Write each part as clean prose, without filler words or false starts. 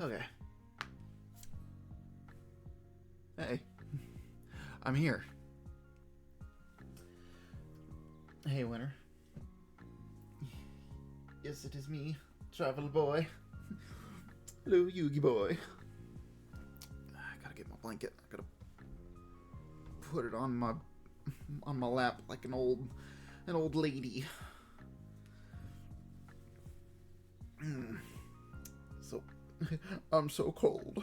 Okay. Hey. I'm here. Hey, Winter. Yes, it is me, Travel Boy. Hello, Yugi Boy. I gotta get my blanket. I gotta put it on my lap like an old lady. So I'm so cold.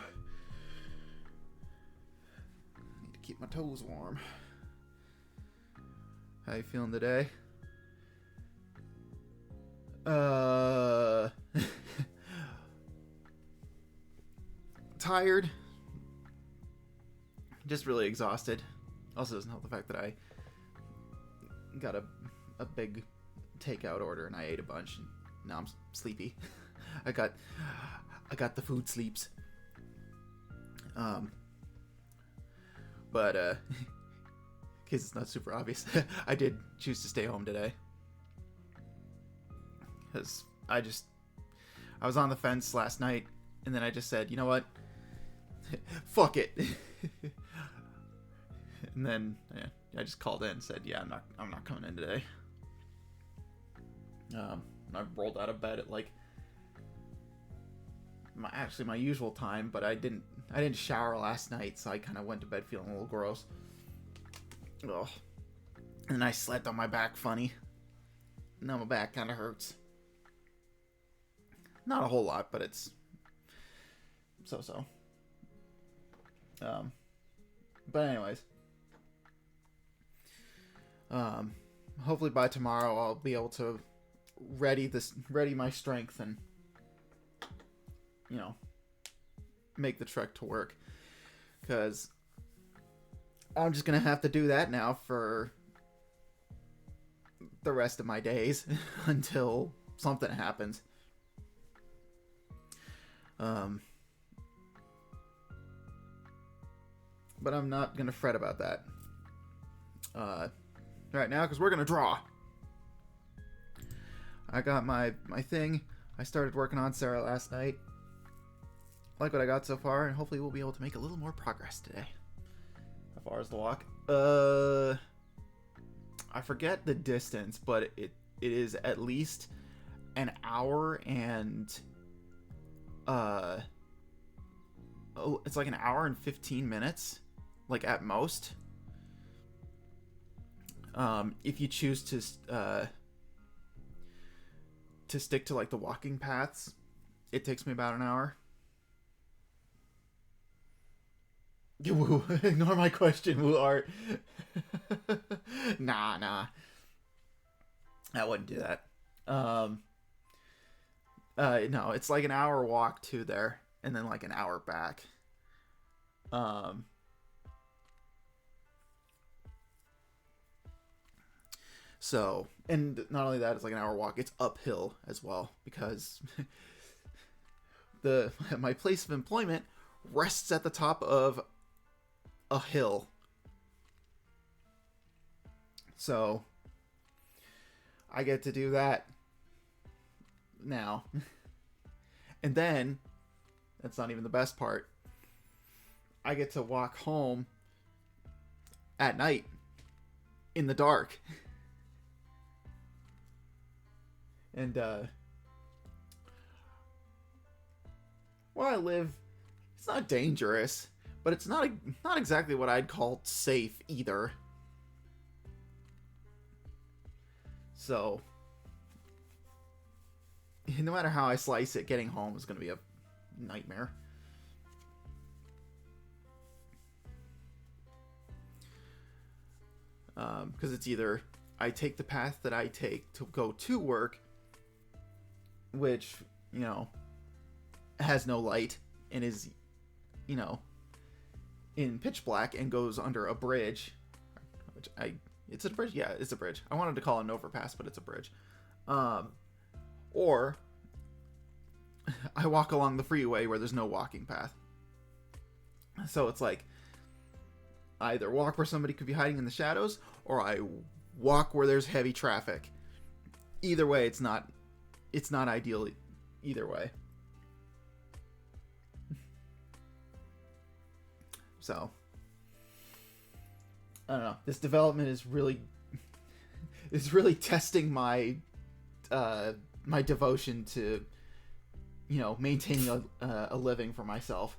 Need to keep my toes warm. How you feeling today? Tired. Just really exhausted. Also doesn't help the fact that I got a big takeout order and I ate a bunch and now I'm sleepy. I got the food sleeps. But in case it's not super obvious, I did choose to stay home today. Because I was on the fence last night, and then I just said, you know what? Fuck it. And then I just called in and said, yeah, I'm not coming in today. I rolled out of bed at like my usual time, but I didn't shower last night, so I kind of went to bed feeling a little gross. Ugh. And I slept on my back funny. Now my back kind of hurts. Not a whole lot, but it's so. But anyways, hopefully by tomorrow I'll be able to ready my strength and, you know, make the trek to work, because I'm just gonna have to do that now for the rest of my days until something happens. But I'm not gonna fret about that right now, because we're gonna draw. I got my thing. I started working on Sarah last night. Like what I got so far, and hopefully we'll be able to make a little more progress today. How far is the walk? I forget the distance, but it is at least an hour and it's like an hour and 15 minutes, like at most. If you choose to stick to like the walking paths, it takes me about an hour. Woo, ignore my question, Woo Art. Nah. I wouldn't do that. No, it's like an hour walk to there, and then like an hour back. So, and not only that, it's like an hour walk, it's uphill as well, because my place of employment rests at the top of a hill. So I get to do that now. And then, that's not even the best part, I get to walk home at night in the dark. And where I live, it's not dangerous, but it's not exactly what I'd call safe either. So, no matter how I slice it, getting home is going to be a nightmare. Because it's either I take the path that I take to go to work, which, you know, has no light and is, you know, in pitch black and goes under a bridge, which it's a bridge? Yeah, it's a bridge. I wanted to call it an overpass, but it's a bridge. Or I walk along the freeway where there's no walking path. So it's like, I either walk where somebody could be hiding in the shadows, or I walk where there's heavy traffic. Either way, it's not ideal either way. So I don't know. This development is really testing my my devotion to, you know, maintaining a living for myself.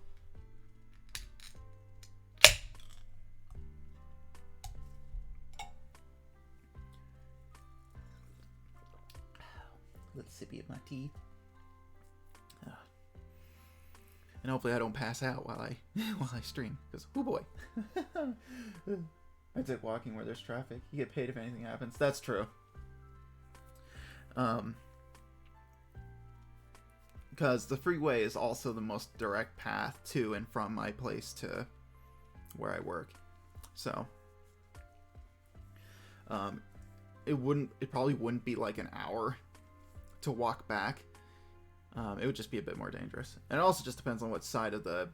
Little sippy of my tea. And hopefully I don't pass out while I stream, because oh boy. I did walking where there's traffic. You get paid if anything happens. That's true. Because the freeway is also the most direct path to and from my place to where I work. So it probably wouldn't be like an hour to walk back. It would just be a bit more dangerous. And it also just depends on what side of the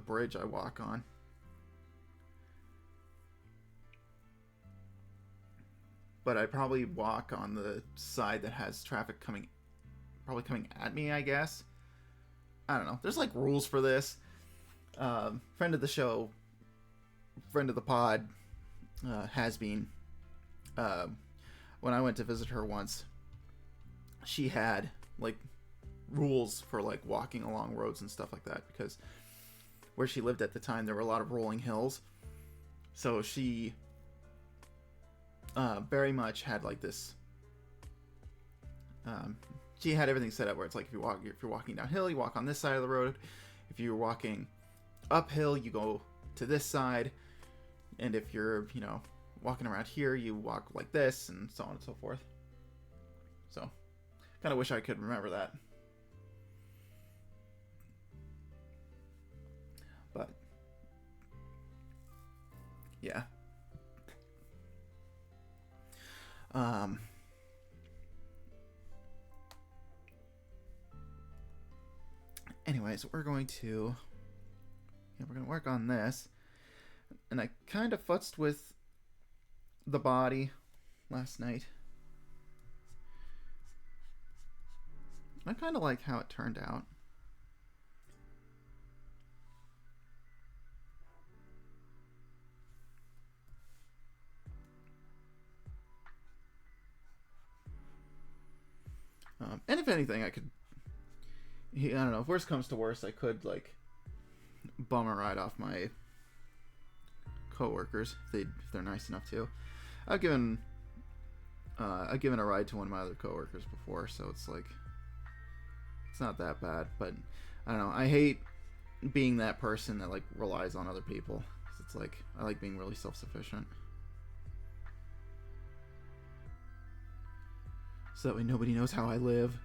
bridge I walk on. But I probably walk on the side that has traffic coming at me, I guess. I don't know. There's like rules for this. Friend of the show, friend of the pod, has been. When I went to visit her once, she had like rules for like walking along roads and stuff like that, because where she lived at the time there were a lot of rolling hills. So she very much had like this. She had everything set up where it's like if you're walking downhill, you walk on this side of the road. If you're walking uphill, you go to this side, and if you're, you know, walking around here, you walk like this, and so on and so forth. So, kind of wish I could remember that. But yeah. Anyways, we're going to work on this. And I kind of futzed with the body last night. I kind of like how it turned out. And if anything, I don't know, if worst comes to worst, I could, like, bum a ride off my coworkers if they're nice enough to. I've given a ride to one of my other coworkers before, so it's like, it's not that bad. But I don't know, I hate being that person that like relies on other people, 'cause it's like, I like being really self-sufficient, so that way nobody knows how I live.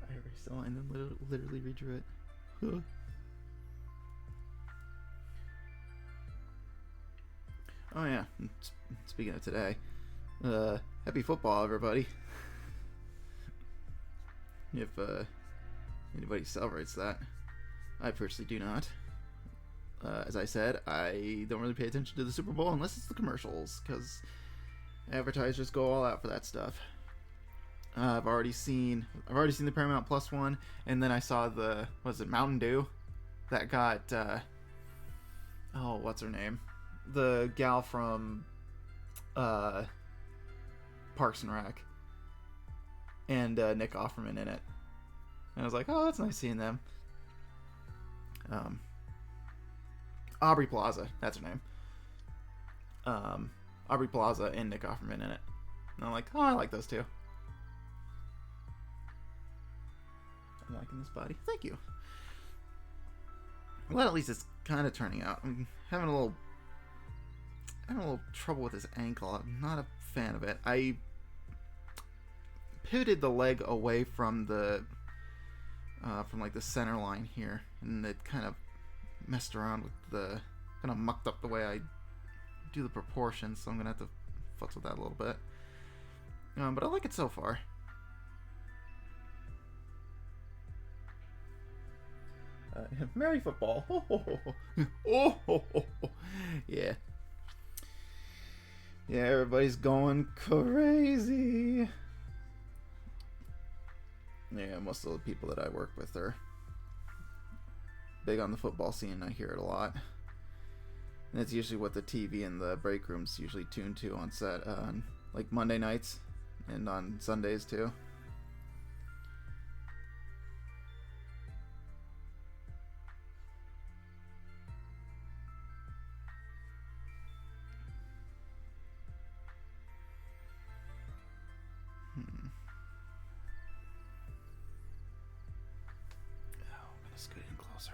I erased the line and literally redrew it. Huh. Oh yeah, speaking of today, happy football, everybody. If anybody celebrates that. I personally do not. As I said, I don't really pay attention to the Super Bowl unless it's the commercials, because advertisers go all out for that stuff. I've already seen the Paramount Plus one, and then I saw Mountain Dew that got what's her name? The gal from Parks and Rec, and Nick Offerman in it. And I was like, oh, that's nice seeing them. Aubrey Plaza, that's her name. Aubrey Plaza and Nick Offerman in it. And I'm like, oh, I like those two. I'm liking this body. Thank you. Well, at least it's kind of turning out. I'm having a little trouble with this ankle. I'm not a fan of it. I pivoted the leg away from the like the center line here, and it kind of messed around with the kind of mucked up the way I do the proportions. So I'm gonna have to futz with that a little bit. But I like it so far. Merry football. Yeah. Yeah, everybody's going crazy. Yeah, most of the people that I work with are big on the football scene. I hear it a lot. And it's usually what the TV in the break rooms usually tune to on set, like Monday nights and on Sundays too. Scoot in closer.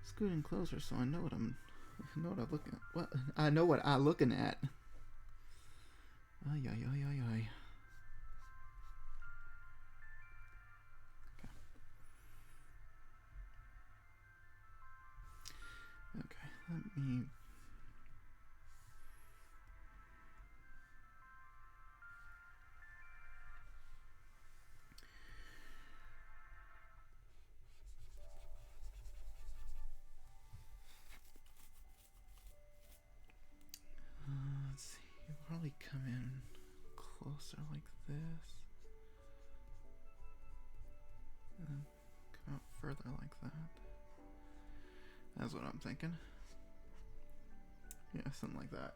Scooting closer, so I know what I'm looking at. What I know what I'm looking at. Ay ay ay ay ay. Okay, let me. Let's see. Probably come in closer like this, and then come out further like that. That's what I'm thinking. Yeah, something like that.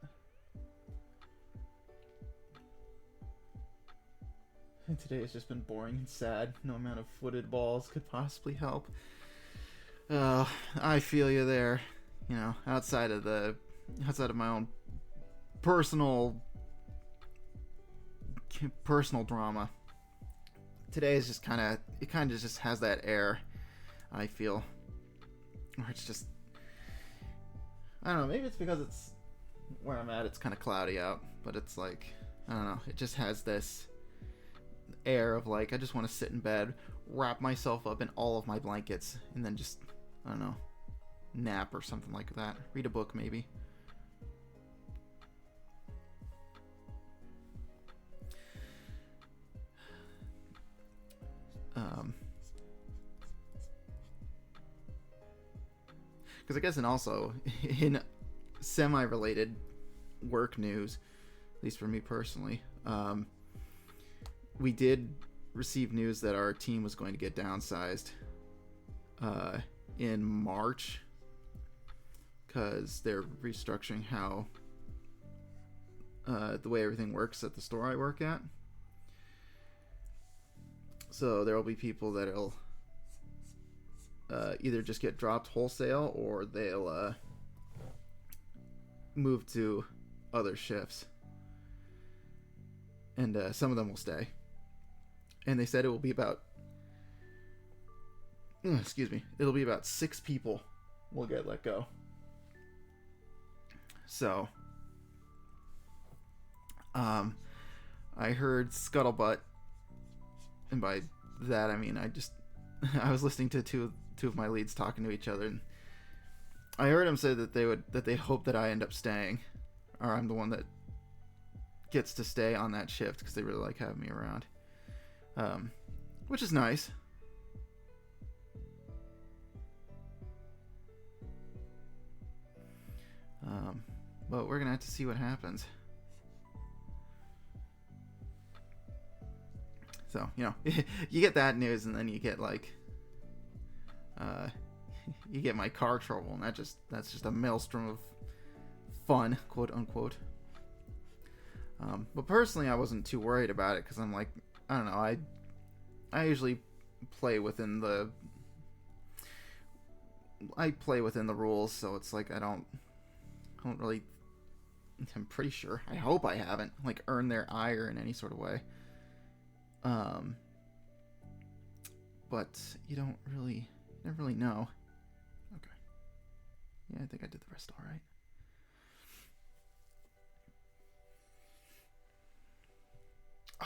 And today has just been boring and sad. No amount of footed balls could possibly help. I feel you there. You know, outside of my own personal drama. Today is just kind of just has that air. I feel, or it's just, I don't know. Maybe it's because it's where I'm at. It's kind of cloudy out, but it's like, I don't know. It just has this air of like, I just want to sit in bed, wrap myself up in all of my blankets, and then just, I don't know, nap or something like that. Read a book maybe. Because I guess, and also in semi-related work news, at least for me personally, we did receive news that our team was going to get downsized in March because they're restructuring how the way everything works at the store I work at. So there will be people that'll either just get dropped wholesale, or they'll move to other shifts, and some of them will stay. And they said it will be about it'll be about 6 people will get let go. So I heard scuttlebutt, and by that I mean I was listening to two of my leads talking to each other, and I heard them say that they hope that I end up staying, or I'm the one that gets to stay on that shift because they really like having me around, which is nice. But we're gonna have to see what happens. So, you know, you get that news, and then you get like you get my car trouble, and that's just a maelstrom of fun, quote unquote. But personally, I wasn't too worried about it because I'm like, I don't know, I usually play within the rules, so it's like I don't really. I'm pretty sure. I hope I haven't like earned their ire in any sort of way. But you never really know. Okay. Yeah, I think I did the rest all right.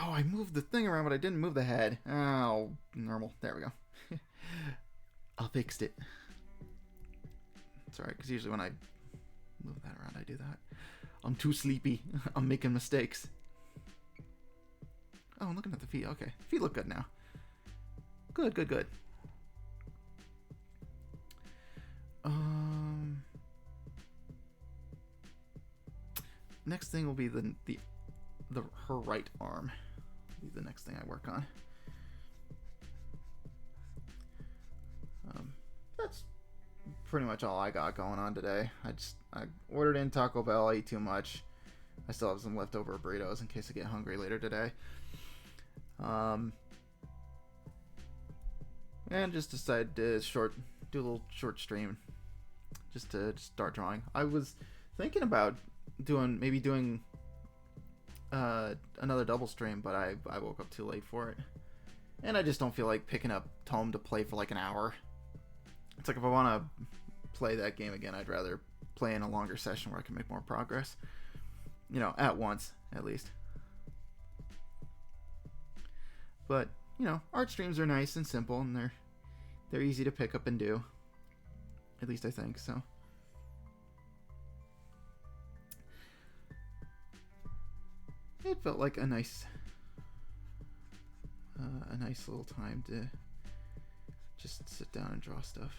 Oh, I moved the thing around, but I didn't move the head. Oh, normal. There we go. I fixed it. It's alright, because usually when I move that around, I do that. I'm too sleepy. I'm making mistakes. Oh, I'm looking at the feet. Okay. Feet look good now. Good, good, good. Next thing will be her right arm. Will be the next thing I work on. That's pretty much all I got going on today. I ordered in Taco Bell. I ate too much. I still have some leftover burritos in case I get hungry later today. And just decided to do a little short stream just to start drawing. I was thinking about doing another double stream, but I woke up too late for it. And I just don't feel like picking up Tome to play for like an hour. It's like if I want to play that game again, I'd rather play in a longer session where I can make more progress. You know, at once, at least. But, you know, art streams are nice and simple, and they're easy to pick up and do. At least I think so. It felt like a nice little time to just sit down and draw stuff.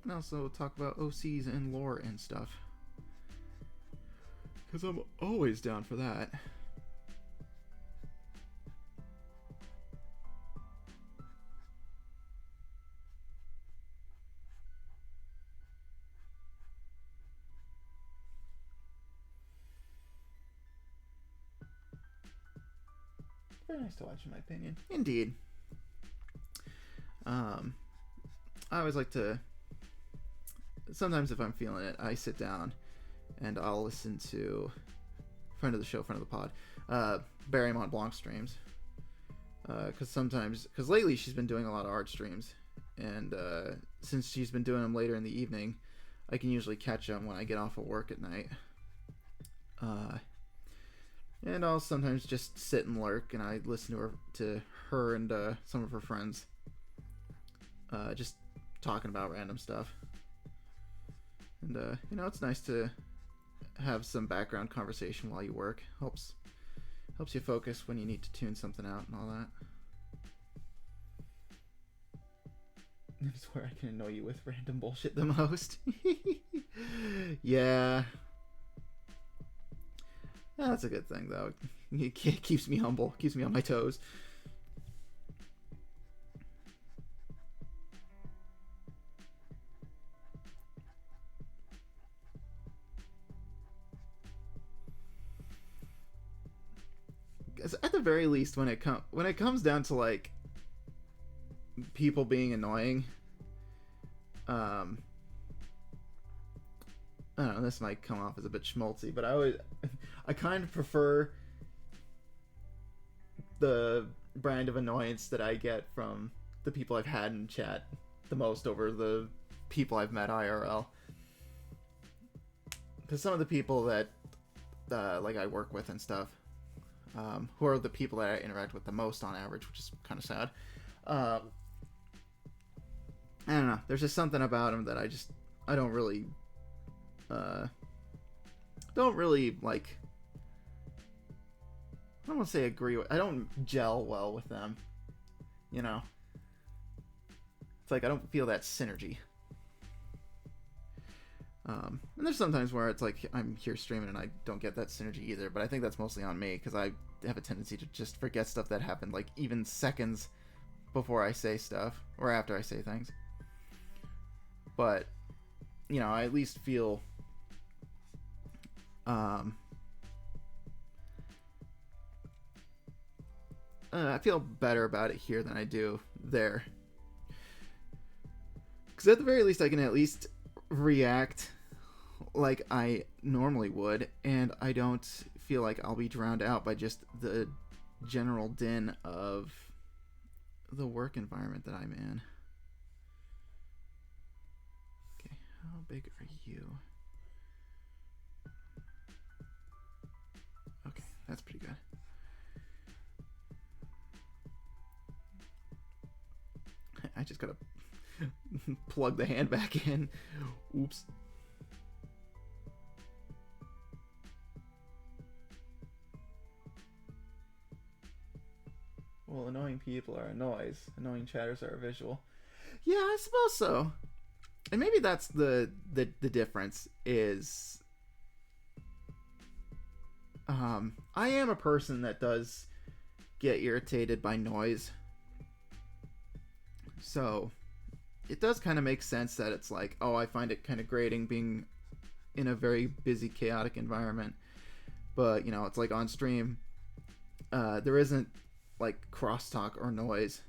And also talk about OCs and lore and stuff. Because I'm always down for that. Very nice to watch, in my opinion. Indeed. I always like to... Sometimes if I'm feeling it, I sit down and I'll listen to friend of the show, friend of the pod, Barry Montblanc streams. Because lately she's been doing a lot of art streams, and since she's been doing them later in the evening, I can usually catch them when I get off of work at night. And I'll sometimes just sit and lurk, and I listen to her and some of her friends, just talking about random stuff. And you know, it's nice to have some background conversation while you work. Helps you focus when you need to tune something out and all that. That's where I can annoy you with random bullshit the most. Yeah. That's a good thing, though. It keeps me humble. Keeps me on my toes. At the very least, when it comes down to like people being annoying, I don't know, this might come off as a bit schmaltzy, but I kind of prefer the brand of annoyance that I get from the people I've had in chat the most over the people I've met IRL. Because some of the people that like I work with and stuff, who are the people that I interact with the most on average, which is kind of sad. I don't know. There's just something about them that I don't really like. I don't want to say agree with. I don't gel well with them. You know. It's like I don't feel that synergy. And there's sometimes where it's like I'm here streaming and I don't get that synergy either, but I think that's mostly on me because I have a tendency to just forget stuff that happened like even seconds before I say stuff or after I say things. But, you know, I at least feel Um, I feel better about it here than I do there. Because at the very least, I can at least react like I normally would, and I don't feel like I'll be drowned out by just the general din of the work environment that I'm in. Okay, how big are you? Okay, that's pretty good. I just gotta plug the hand back in. Oops. Well, annoying people are a noise. Annoying chatters are a visual. Yeah, I suppose so. And maybe that's the difference is I am a person that does get irritated by noise. So it does kind of make sense that it's like, oh, I find it kind of grating being in a very busy, chaotic environment. But, you know, it's like on stream, there isn't like crosstalk or noise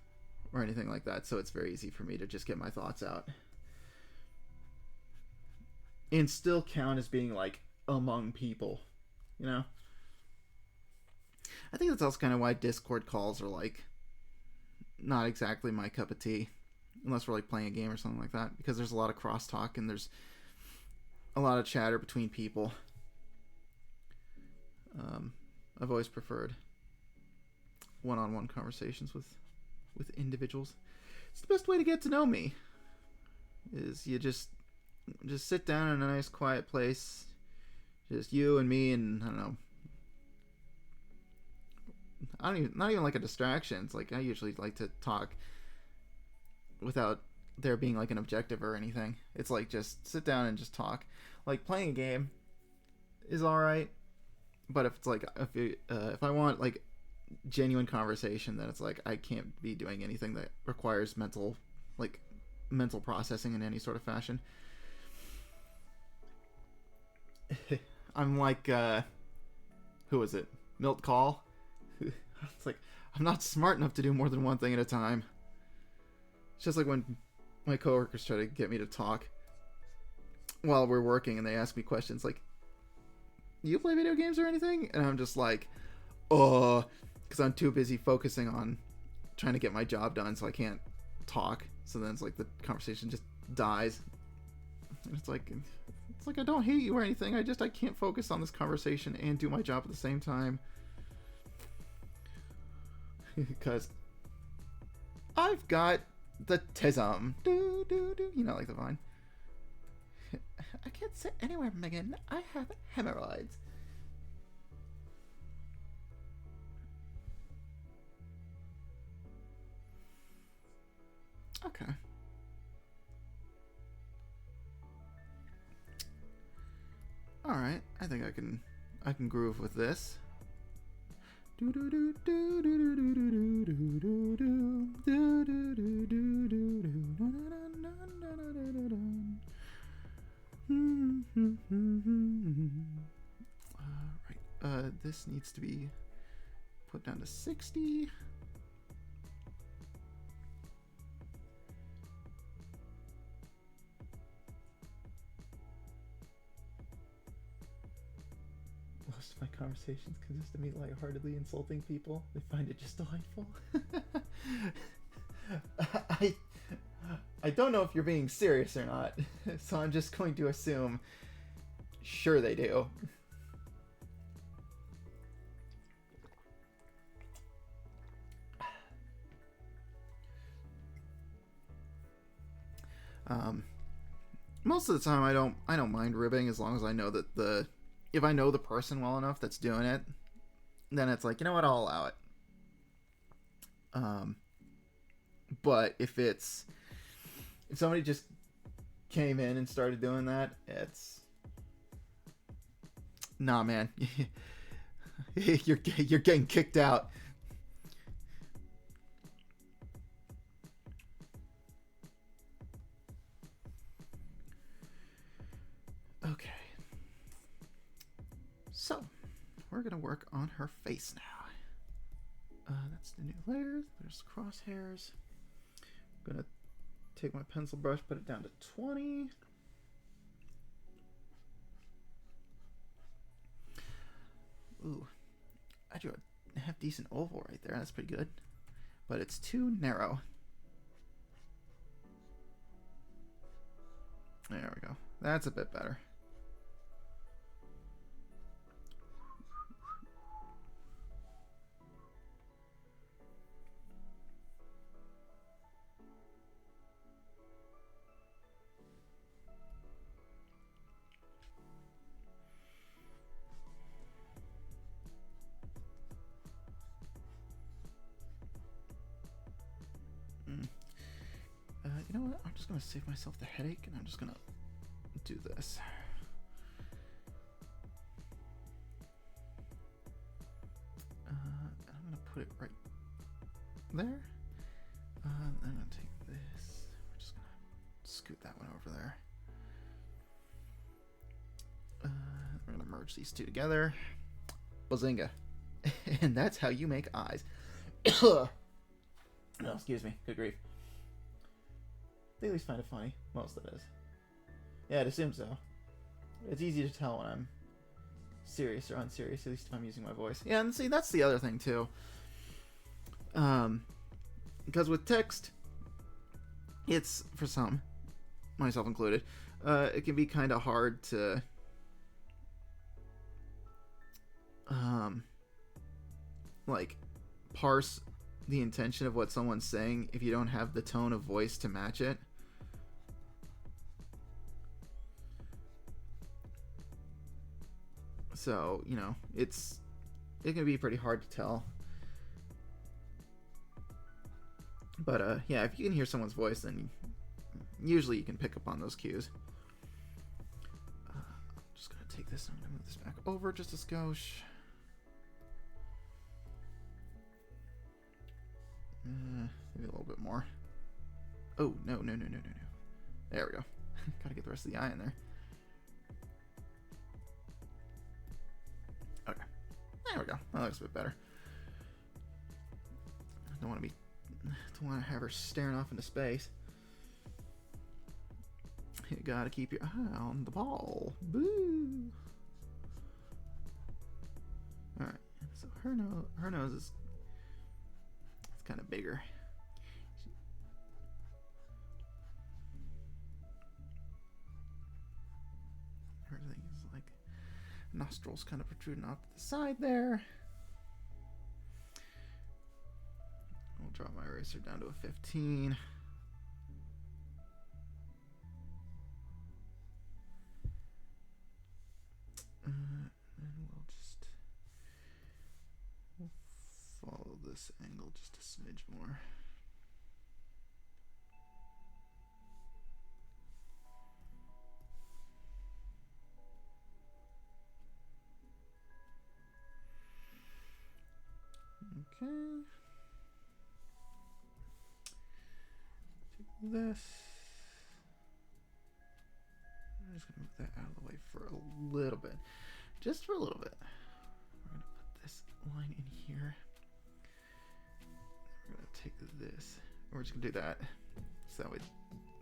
or anything like that, so it's very easy for me to just get my thoughts out and still count as being like among people, you know. I think that's also kind of why Discord calls are like not exactly my cup of tea, unless we're like playing a game or something like that, because there's a lot of crosstalk and there's a lot of chatter between people. I've always preferred one-on-one conversations with individuals. It's the best way to get to know me. Is you just sit down in a nice quiet place, just you and me, and I don't know. Not even like a distraction. It's like I usually like to talk without there being like an objective or anything. It's like just sit down and just talk. Like playing a game is all right, but if it's like if I want like genuine conversation, then it's like I can't be doing anything that requires mental processing in any sort of fashion. I'm like who was it? Milt Call? It's like I'm not smart enough to do more than one thing at a time. It's just like when my coworkers try to get me to talk while we're working and they ask me questions like, you play video games or anything? And I'm just like, because I'm too busy focusing on trying to get my job done, so I can't talk. So then it's like the conversation just dies. And it's like I don't hate you or anything. I can't focus on this conversation and do my job at the same time. Because I've got the tism. Do, do, do. You know, like the vine. I can't sit anywhere, Megan. I have hemorrhoids. Okay. All right. I think I can groove with this. Right. This needs to be put down to 60. Most of my conversations consist of me lightheartedly insulting people. They find it just delightful. I don't know if you're being serious or not, so I'm just going to assume sure they do. Most of the time I don't mind ribbing as long as I know that if I know the person well enough that's doing it, then it's like, you know what, I'll allow it. But if somebody just came in and started doing that, it's nah, man. you're getting kicked out. Okay. we're going to work on her face now. That's the new layers. There's crosshairs. I'm going to take my pencil brush, put it down to 20. Ooh, I drew a half decent oval right there. That's pretty good. But it's too narrow. There we go. That's a bit better. You know what? I'm just going to save myself the headache, and I'm just going to do this. I'm going to put it right there. I'm going to take this. We're just going to scoot that one over there. We're going to merge these two together. Bazinga. And that's how you make eyes. No, excuse me. Good grief. They at least find it funny. Most of it is. Yeah, I'd assume so. It's easy to tell when I'm serious or unserious, at least if I'm using my voice. Yeah, and see, that's the other thing, too. Because with text, it's, for some, myself included, it can be kind of hard to like parse the intention of what someone's saying if you don't have the tone of voice to match it. So, you know, it can be pretty hard to tell. But yeah, if you can hear someone's voice, then usually you can pick up on those cues. I'm just gonna take this and I'm gonna move this back over just a skosh. Maybe a little bit more. Oh, no. There we go. Gotta get the rest of the eye in there. Okay. There we go. That looks a bit better. Don't want to have her staring off into space. You gotta keep your eye on the ball. Boo! Alright. So her nose is kind of bigger. Everything is like nostrils kind of protruding off to the side there. I'll drop my eraser down to a 15. And we'll follow this angle just a smidge more. Okay. Take this. I'm just going to move that out of the way for a little bit. Just for a little bit. We're going to put this line in here. We're going to take this. We're just going to do that. So that way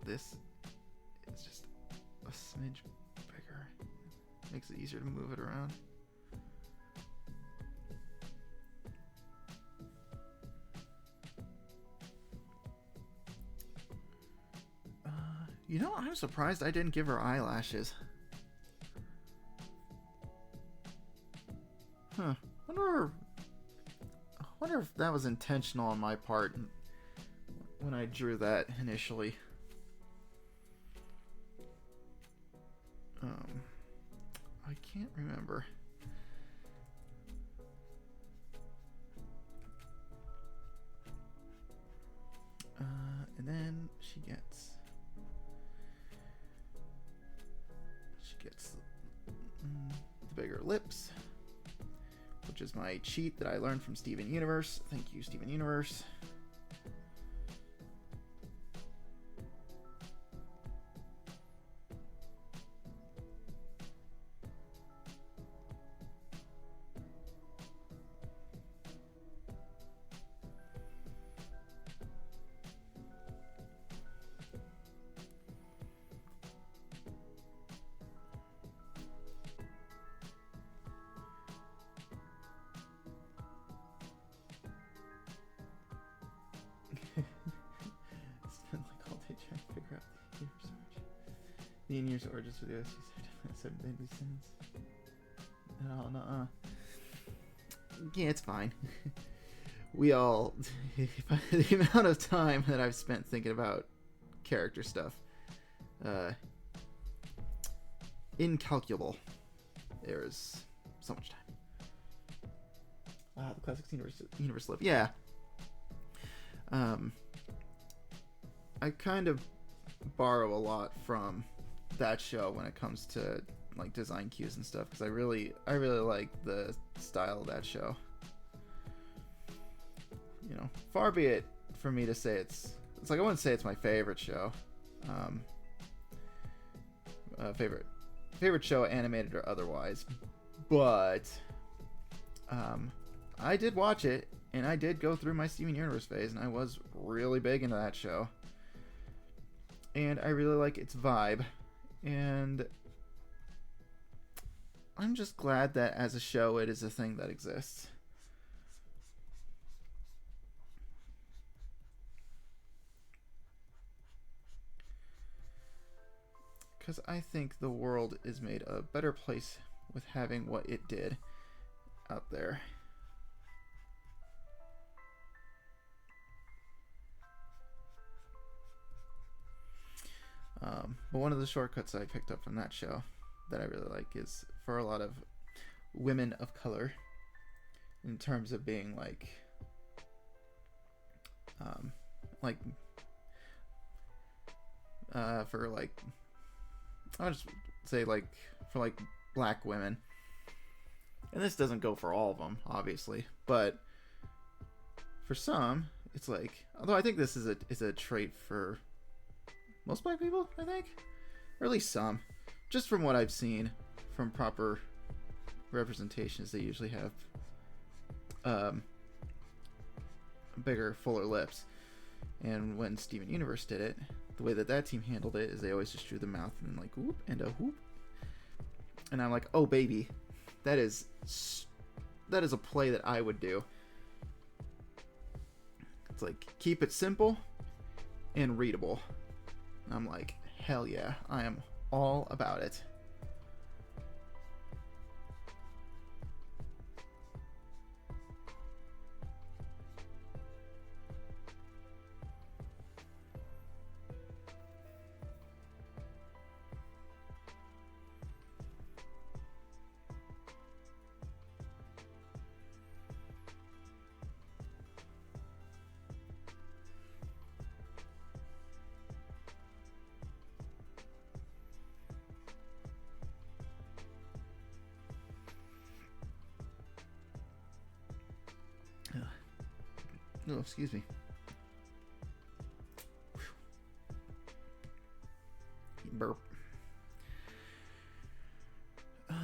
this is just a smidge bigger. Makes it easier to move it around. You know, I'm surprised I didn't give her eyelashes. Huh. I wonder if that was intentional on my part when I drew that initially. I can't remember. And then she gets the bigger lips, which is my cheat that I learned from Steven Universe. Thank you, Steven Universe. The in-years origins video. She said maybe since. Oh no. Yeah, it's fine. We all the amount of time that I've spent thinking about character stuff, incalculable. There's so much time. The Classics Universe Live. Yeah. I kind of borrow a lot from that show when it comes to like design cues and stuff, because I really like the style of that show. You know, far be it for me to say it's like, I wouldn't say it's my favorite show. Favorite show, animated or otherwise, but I did watch it, and I did go through my Steven Universe phase, and I was really big into that show, and I really like its vibe, and I'm just glad that as a show it is a thing that exists. Because I think the world is made a better place with having what it did out there. But one of the shortcuts I picked up from that show that I really like is for a lot of women of color, in terms of being for like, I'll just say like for like black women, and this doesn't go for all of them obviously, but for some it's like, although I think this is a trait for most black people, I think, or at least some, just from what I've seen from proper representations. They usually have bigger, fuller lips, and when Steven Universe did it, the way that team handled it is they always just drew the mouth and like whoop and a whoop, and I'm like, oh baby, that is a play that I would do. It's like, keep it simple and readable. I'm like, hell yeah, I am all about it. Oh, excuse me. Burp. Okay.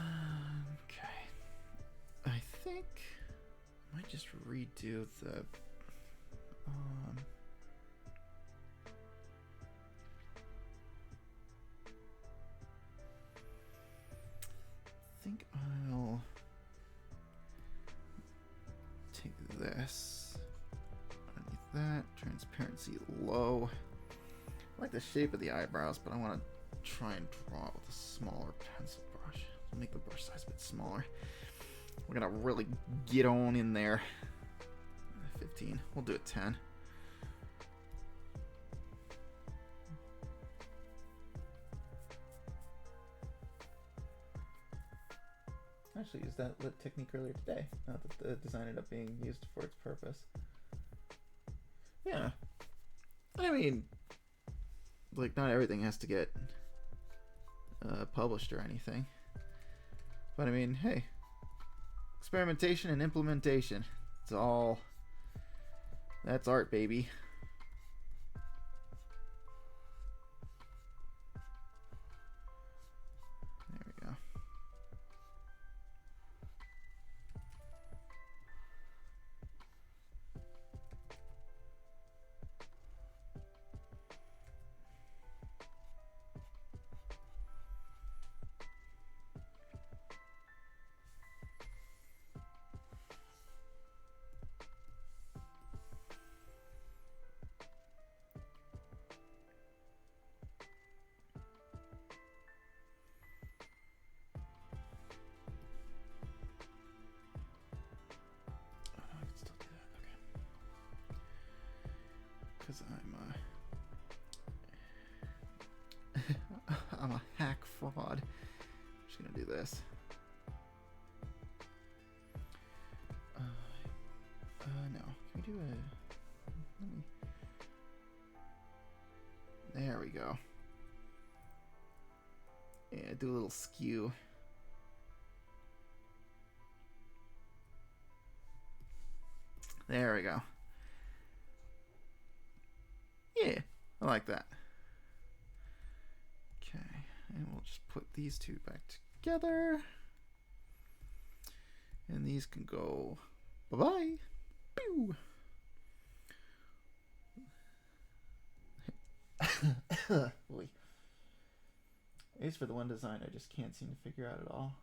I think I might just redo the I think I'll take this. That transparency low. I like the shape of the eyebrows, but I want to try and draw it with a smaller pencil brush. Make the brush size a bit smaller. We're gonna really get on in there. 15. We'll do it 10. I actually used that lip technique earlier today. Not that the design ended up being used for its purpose. Yeah. I mean, like, not everything has to get published or anything. But I mean, hey, experimentation and implementation. It's all, that's art, baby. There we go. because I'm a hack fraud. I'm just gonna do this. No. Can we do a? Let me. There we go. Yeah, do a little skew. There we go. Yeah, I like that. Okay, and we'll just put these two back together. And these can go bye-bye. Pew! Boy. Ace for the one design I just can't seem to figure out at all.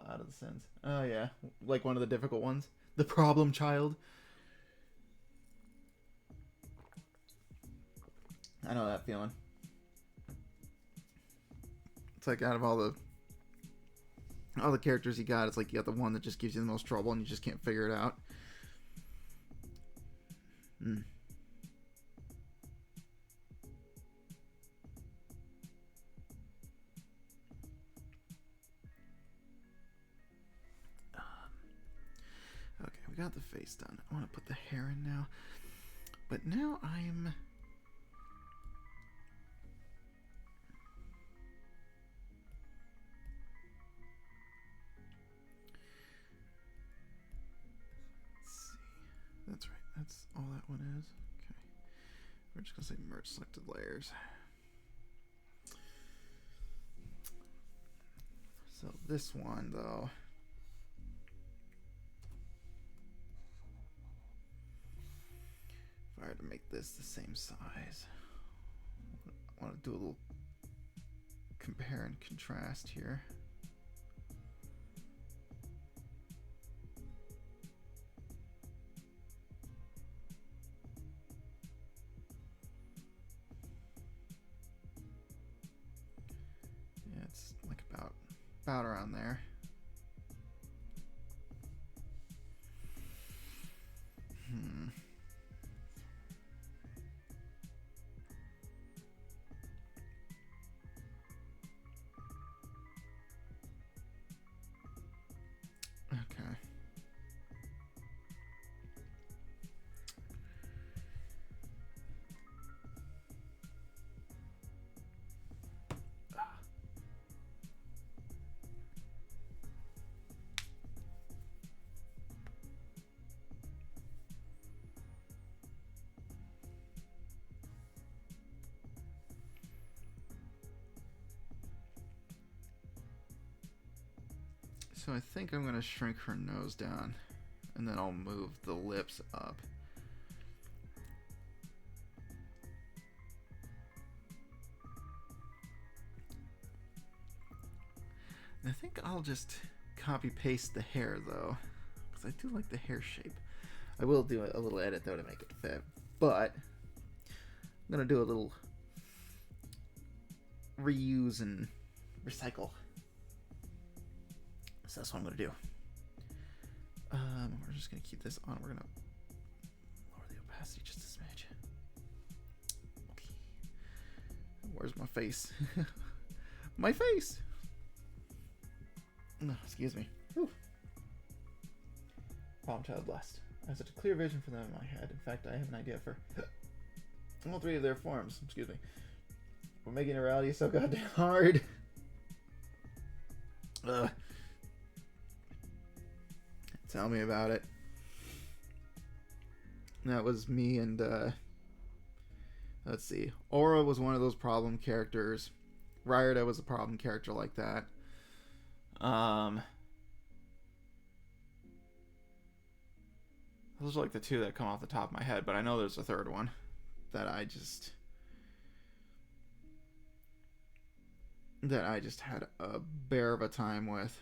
Out of the Sins. Oh yeah, like one of the difficult ones. The problem child. I know that feeling. It's like out of all the characters you got, it's like you got the one that just gives you the most trouble and you just can't figure it out. Okay, we got the face done. I want to put the hair in now. But now I'm... That's right. That's all that one is. Okay. We're just going to say merge selected layers. So this one, though. If I were to make this the same size, I want to do a little compare and contrast here. About around there. Okay. So I think I'm going to shrink her nose down, and then I'll move the lips up. And I think I'll just copy paste the hair though, because I do like the hair shape. I will do a little edit though to make it fit, but I'm going to do a little reuse and recycle. So that's what I'm going to do. We're just going to keep this on. We're going to lower the opacity just a smidge. Okay. Where's my face? My face! Excuse me. Whew. Problem child blessed. I have such a clear vision for them in my head. In fact, I have an idea for all three of their forms. Excuse me. We're making a reality so goddamn hard. Tell me about it. That was me and, let's see. Aura was one of those problem characters. Rierda was a problem character like that. Those are like the two that come off the top of my head, but I know there's a third one that I just had a bear of a time with.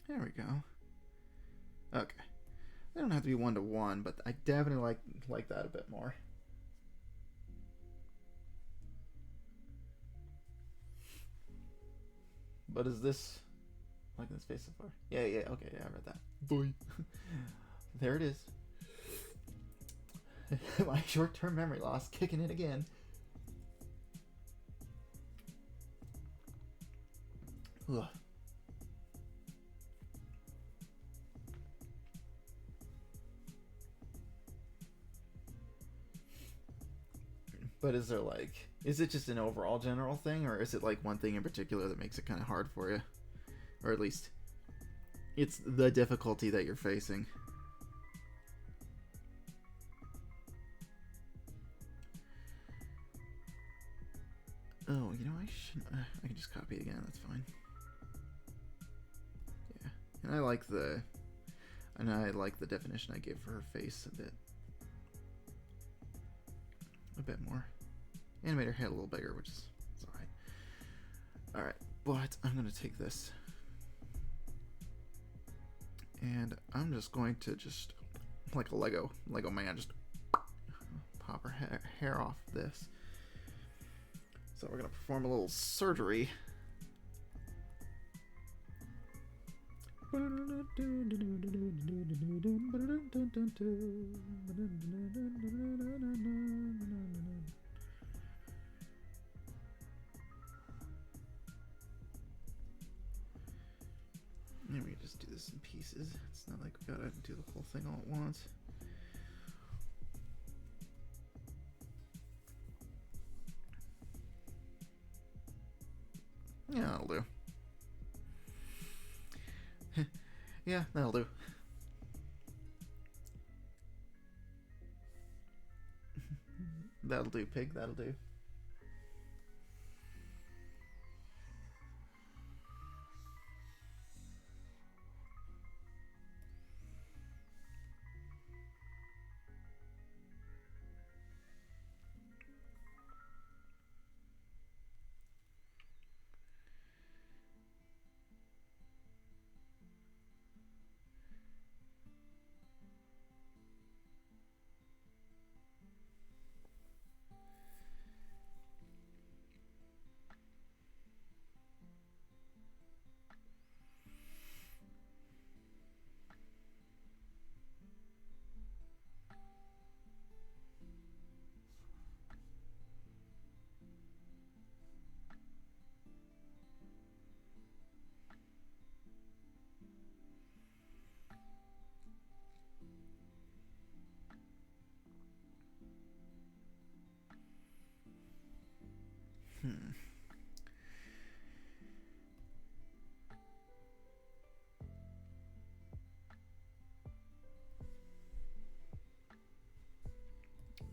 There we go. Okay. They don't have to be 1-to-1, but I definitely like that a bit more. But is this like this face so far? Yeah, okay, yeah, I read that. Boy. There it is. My short-term memory loss kicking in again. Ugh. But is it just an overall general thing, or is it like one thing in particular that makes it kind of hard for you? Or at least it's the difficulty that you're facing. Oh, you know, I shouldn't. I can just copy it again. That's fine. Yeah, and I like the definition I gave for her face a bit more. Animate her head a little bigger, which is alright. Alright, but I'm gonna take this, and I'm just going to like a Lego man, just pop her hair off this. So we're gonna perform a little surgery. Maybe we just do this in pieces. It's not like we gotta do the whole thing all at once. Yeah, that'll do. Yeah, that'll do. That'll do, pig. That'll do.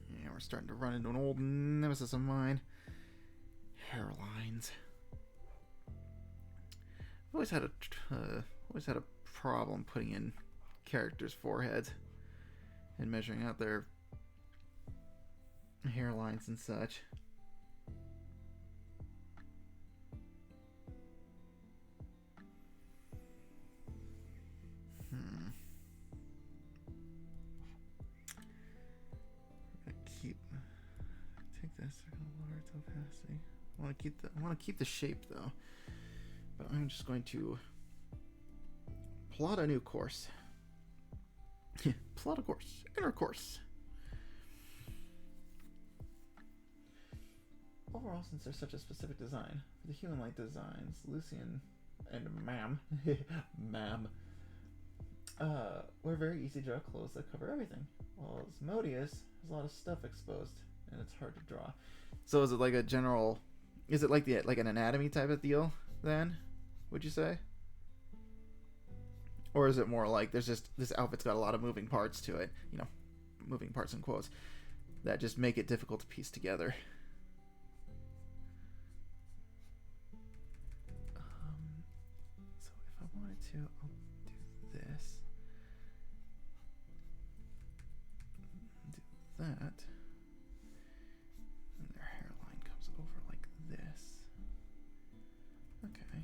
Yeah, we're starting to run into an old nemesis of mine. Hairlines. I've always had a problem putting in characters' foreheads and measuring out their hairlines and such. Take this. I'm gonna lower its opacity. I want to keep the shape though, but I'm just going to plot a new course. Plot a course. Inner course. Overall, since there's such a specific design for the human-like designs, Lucian and Ma'am, we're very easy to draw clothes that cover everything, while Asmodeus has a lot of stuff exposed, and it's hard to draw. So is it like a general? Is it like an anatomy type of deal then? Would you say? Or is it more like there's just this outfit's got a lot of moving parts to it, you know, moving parts in quotes, that just make it difficult to piece together? So if I wanted to, I'll do this. Do that. And their hairline comes over like this. Okay.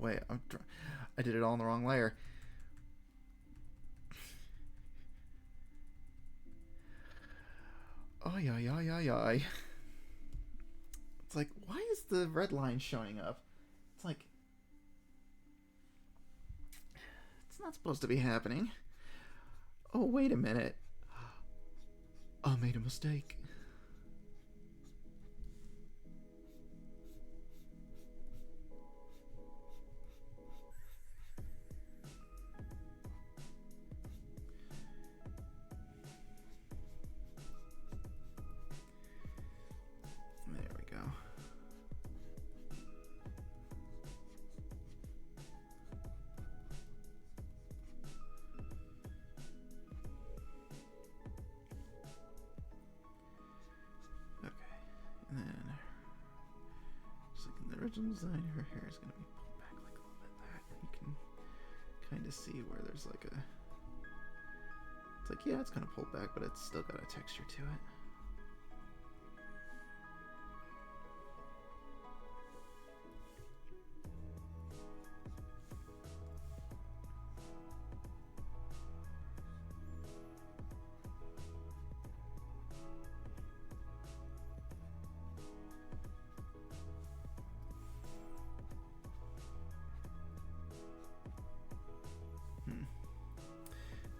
wait, I did it all in the wrong layer. Oh, yeah. It's like, why is the red line showing up? It's like, it's not supposed to be happening. Oh, wait a minute. I made a mistake. There we go. Okay, and then just like in the original design, her hair is going to be pulled back like a little bit. That you can kind of see where there's like a. It's like, yeah, it's kind of pulled back, but it's still got a texture to it.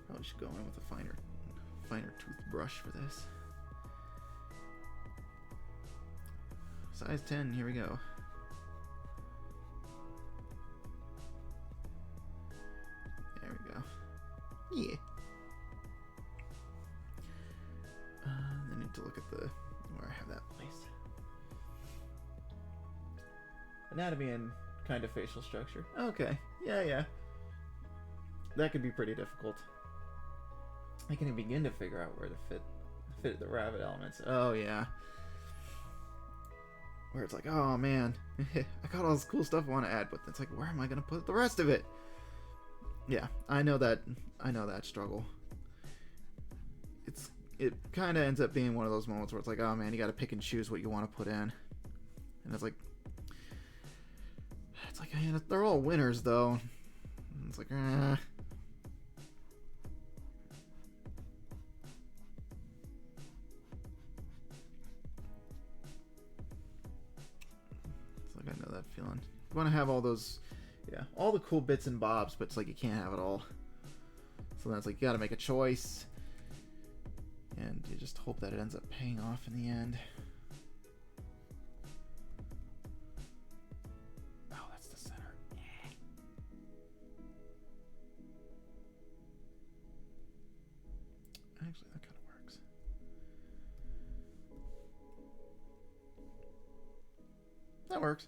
Probably should go in with a finer toothbrush for this. Size 10, here we go. There we go. Yeah. I need to look at where I have that placed. Anatomy and kind of facial structure. Okay. Yeah. That could be pretty difficult. I can even begin to figure out where to fit the rabbit elements. Oh yeah. Where it's like, oh man, I got all this cool stuff I want to add, but it's like, where am I gonna put the rest of it? Yeah, I know that struggle. It kind of ends up being one of those moments where it's like, oh man, you got to pick and choose what you want to put in, and it's like they're all winners though. And it's like, I know that feeling. You want to have all those, all the cool bits and bobs, but it's like you can't have it all. So that's like you got to make a choice, and you just hope that it ends up paying off in the end. Oh, that's the center. Actually, that kind of works. That works.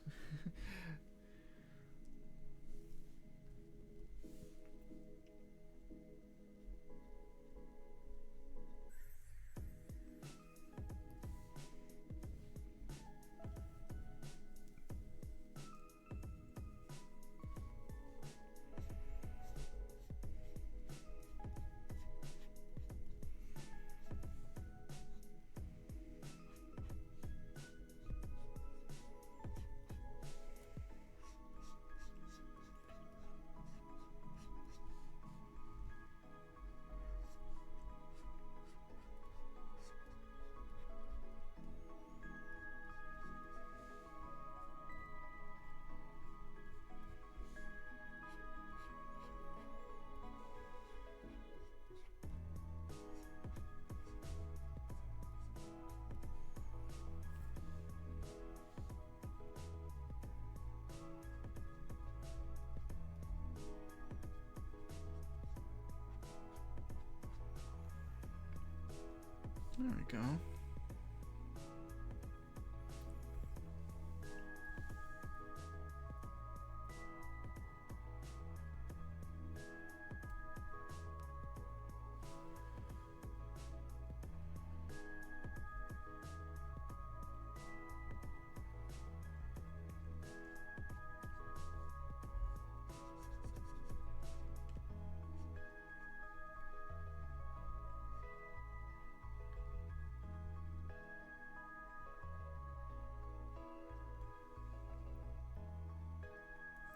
There we go.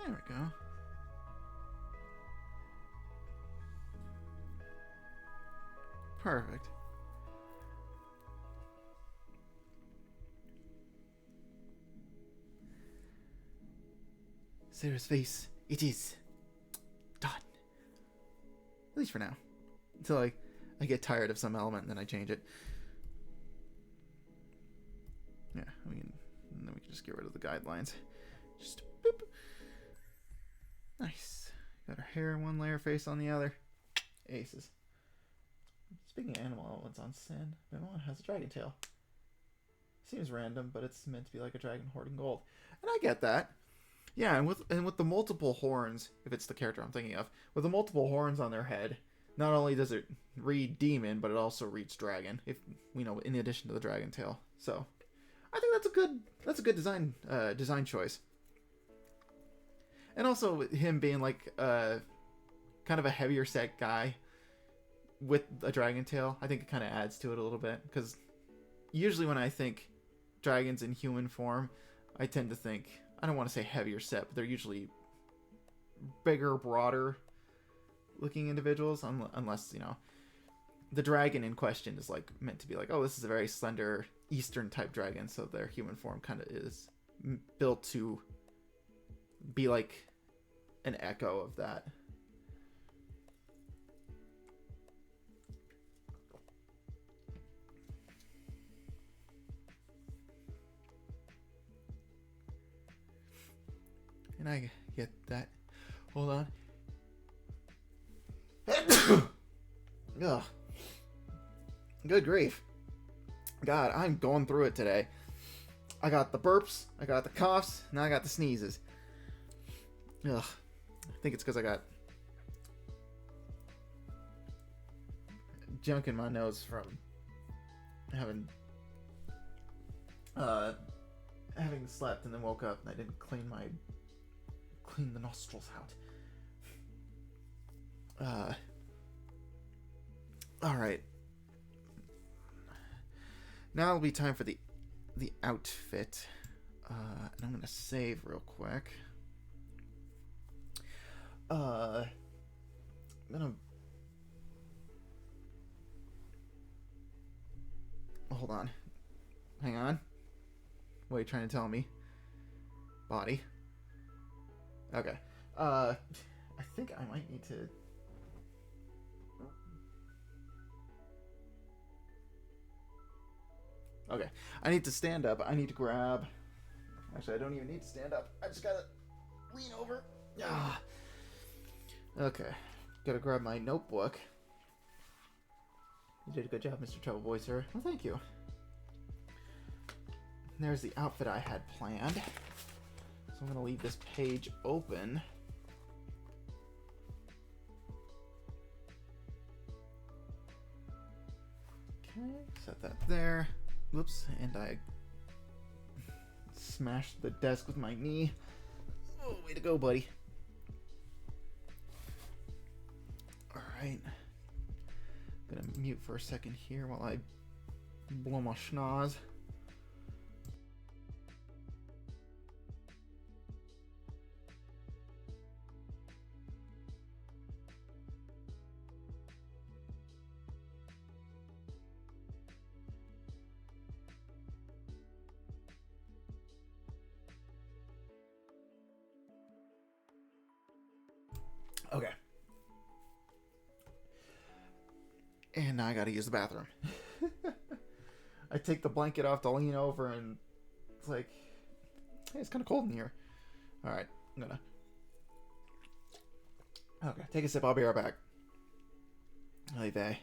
There we go. Perfect. Sarah's face. It is done. At least for now. Until I get tired of some element and then I change it. Yeah, I mean, and then we can just get rid of the guidelines. Just boop. Nice. Got her hair in one layer, face on the other. Aces. Speaking of animal elements on Sin, Mimon has a dragon tail. Seems random, but it's meant to be like a dragon hoarding gold. And I get that. Yeah, and with the multiple horns, if it's the character I'm thinking of, with the multiple horns on their head, not only does it read demon, but it also reads dragon, if you know, in addition to the dragon tail. So I think that's a good design choice. And also him being like kind of a heavier set guy with a dragon tail, I think it kind of adds to it a little bit, because usually when I think dragons in human form, I tend to think, I don't want to say heavier set, but they're usually bigger, broader looking individuals, unless, you know, the dragon in question is like meant to be like, oh, this is a very slender Eastern type dragon, so their human form kind of is built to be like an echo of that. And I get that. Hold on. Ugh. Good grief. God, I'm going through it today. I got the burps, I got the coughs, now I got the sneezes. Ugh. I think it's because I got junk in my nose from having slept and then woke up and I didn't clean the nostrils out. Alright. Now it'll be time for the outfit. And I'm gonna save real quick. I'm gonna... Hold on. Hang on. What are you trying to tell me? Body. Okay. I think I might need to... Okay. I need to stand up. I need to grab... Actually, I don't even need to stand up. I just gotta lean over. Ah. Okay. Gotta grab my notebook. You did a good job, Mr. Trouble Boy, sir. Well, thank you. There's the outfit I had planned. So I'm gonna leave this page open. Okay, set that there. Whoops, and I smashed the desk with my knee. Oh, way to go, buddy. Alright. Gonna mute for a second here while I blow my schnoz. Okay. And now I gotta use the bathroom. I take the blanket off to lean over and it's like, hey, it's kind of cold in here. Alright, I'm gonna... Okay, take a sip, I'll be right back. Hey, they.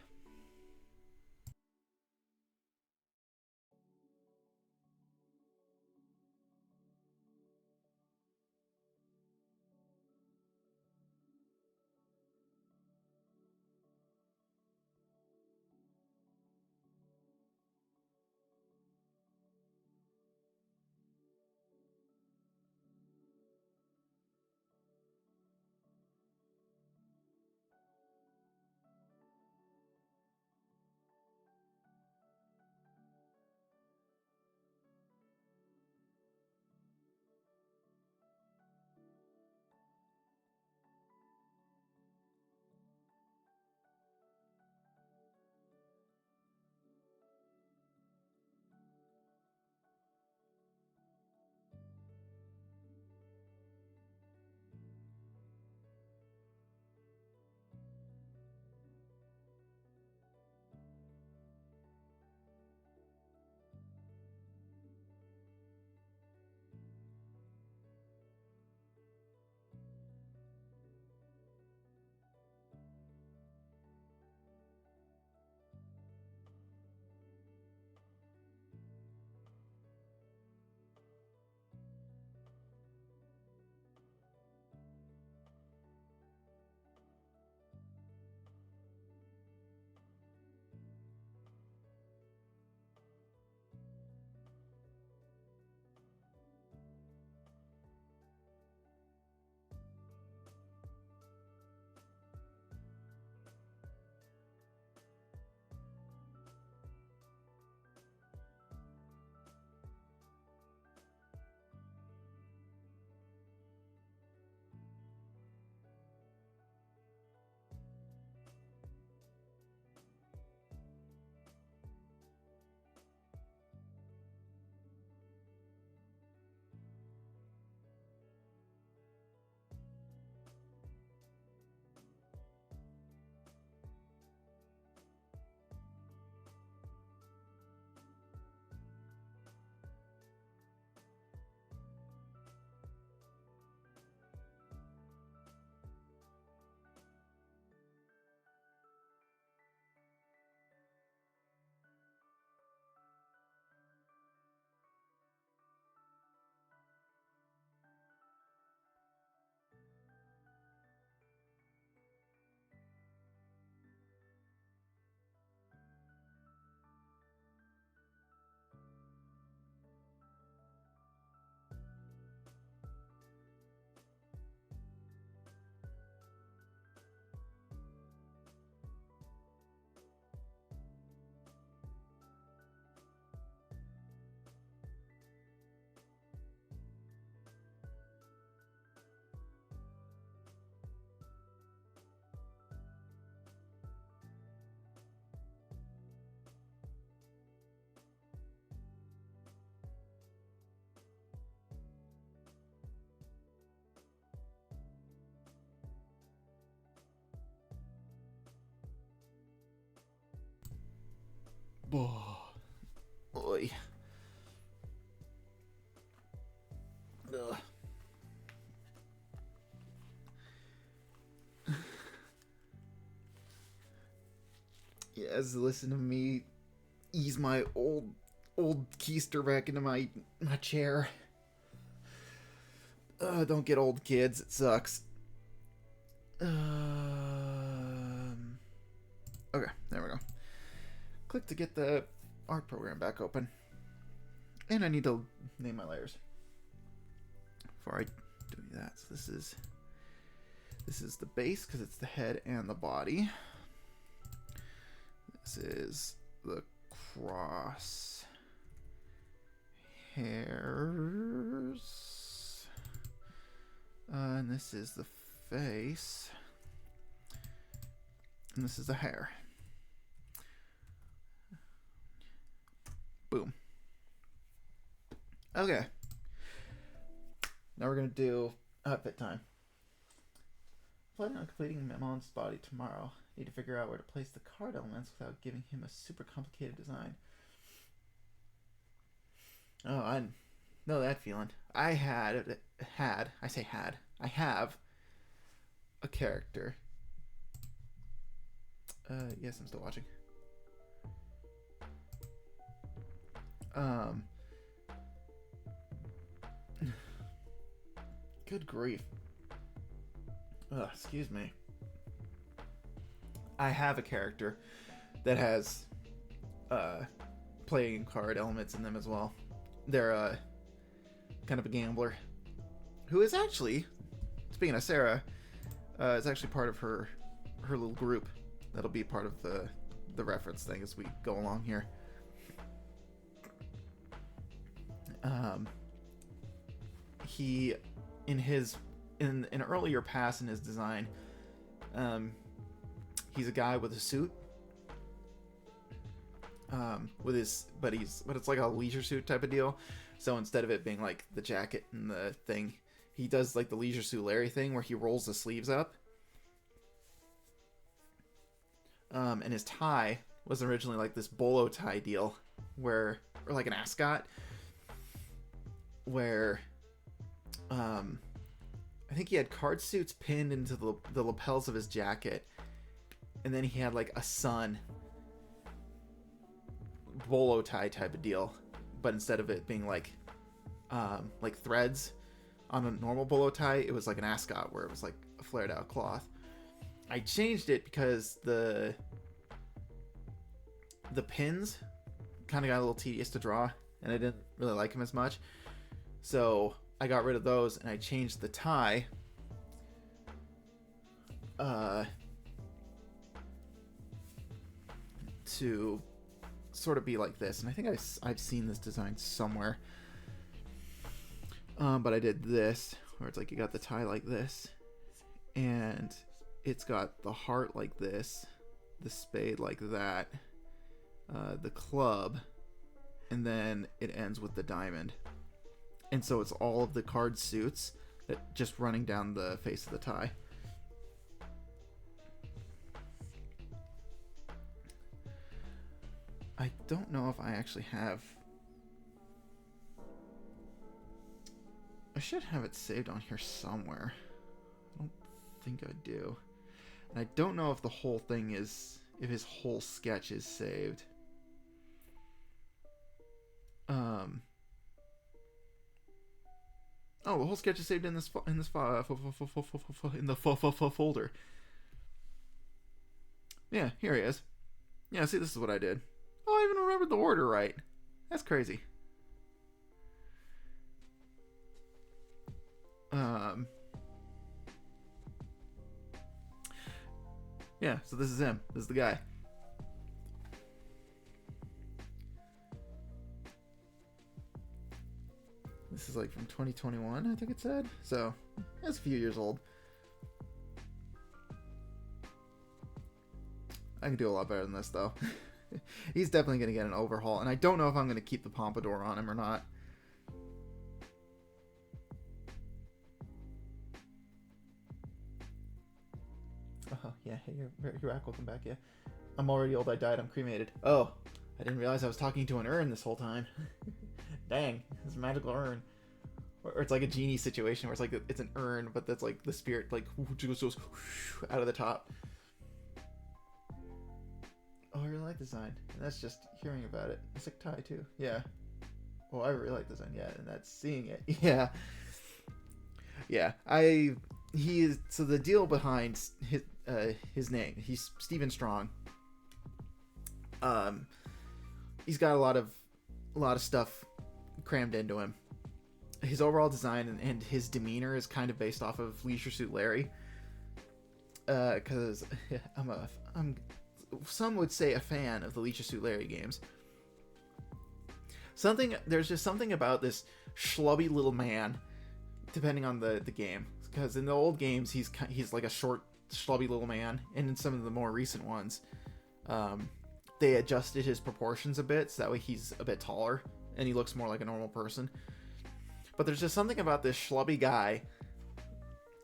Oy. Ugh. Yes, listen to me ease my old keister back into my chair. Don't get old, kids. It sucks. Okay, there we go. Click to get the art program back open. And I need to name my layers before I do that. So this is the base because it's the head and the body. This is the cross hairs. And this is the face. And this is the hair. Boom. Okay. Now we're going to do outfit time. Planning on completing Mamon's body tomorrow. Need to figure out where to place the card elements without giving him a super complicated design. Oh, I know that feeling. I have a character. Yes, I'm still watching. Good grief. Excuse me. I have a character that has playing card elements in them as well. They're kind of a gambler who is actually, speaking of Sarah, is actually part of her little group that'll be part of the reference thing as we go along here. He in an earlier pass in his design, he's a guy with a suit, but it's like a leisure suit type of deal. So instead of it being like the jacket and the thing, he does like the leisure suit Larry thing where he rolls the sleeves up. And his tie was originally like this bolo tie deal, or like an ascot, where I think he had card suits pinned into the lapels of his jacket, and then he had like a sun bolo tie type of deal, but instead of it being like threads on a normal bolo tie, it was like an ascot where it was like a flared out cloth. I changed it because the pins kind of got a little tedious to draw, and I didn't really like him as much. So I got rid of those, and I changed the tie to sort of be like this. And I think I've seen this design somewhere. But I did this, where it's like you got the tie like this, and it's got the heart like this, the spade like that, the club, and then it ends with the diamond. And so it's all of the card suits that just running down the face of the tie. I don't know if I actually have... I should have it saved on here somewhere. I don't think I do. And I don't know if the whole thing is... if his whole sketch is saved. Oh, the whole sketch is saved in this folder. Yeah, here he is. Yeah, see, this is what I did. Oh, I even remembered the order right. That's crazy. Yeah, so this is him. This is the guy. This is like from 2021, I think it said. So, that's a few years old. I can do a lot better than this, though. He's definitely going to get an overhaul. And I don't know if I'm going to keep the pompadour on him or not. Oh, yeah. Hey, you're back. Welcome back, yeah. I'm already old. I died. I'm cremated. Oh, I didn't realize I was talking to an urn this whole time. Dang, it's a magical urn. Or it's like a genie situation where it's like it's an urn, but that's like the spirit like just goes out of the top. Oh, I really like the design. And that's just hearing about it. It's like Thai too. Yeah. Oh, I really like the design. Yeah, and that's seeing it. Yeah. Yeah. So the deal behind his name, he's Stephen Strong. He's got a lot of stuff crammed into him. His overall design and his demeanor is kind of based off of Leisure Suit Larry. Because I'm some would say a fan of the Leisure Suit Larry games. There's just something about this schlubby little man, depending on the game. Because in the old games, he's like a short, schlubby little man, and in some of the more recent ones, they adjusted his proportions a bit, so that way he's a bit taller, and he looks more like a normal person. But there's just something about this schlubby guy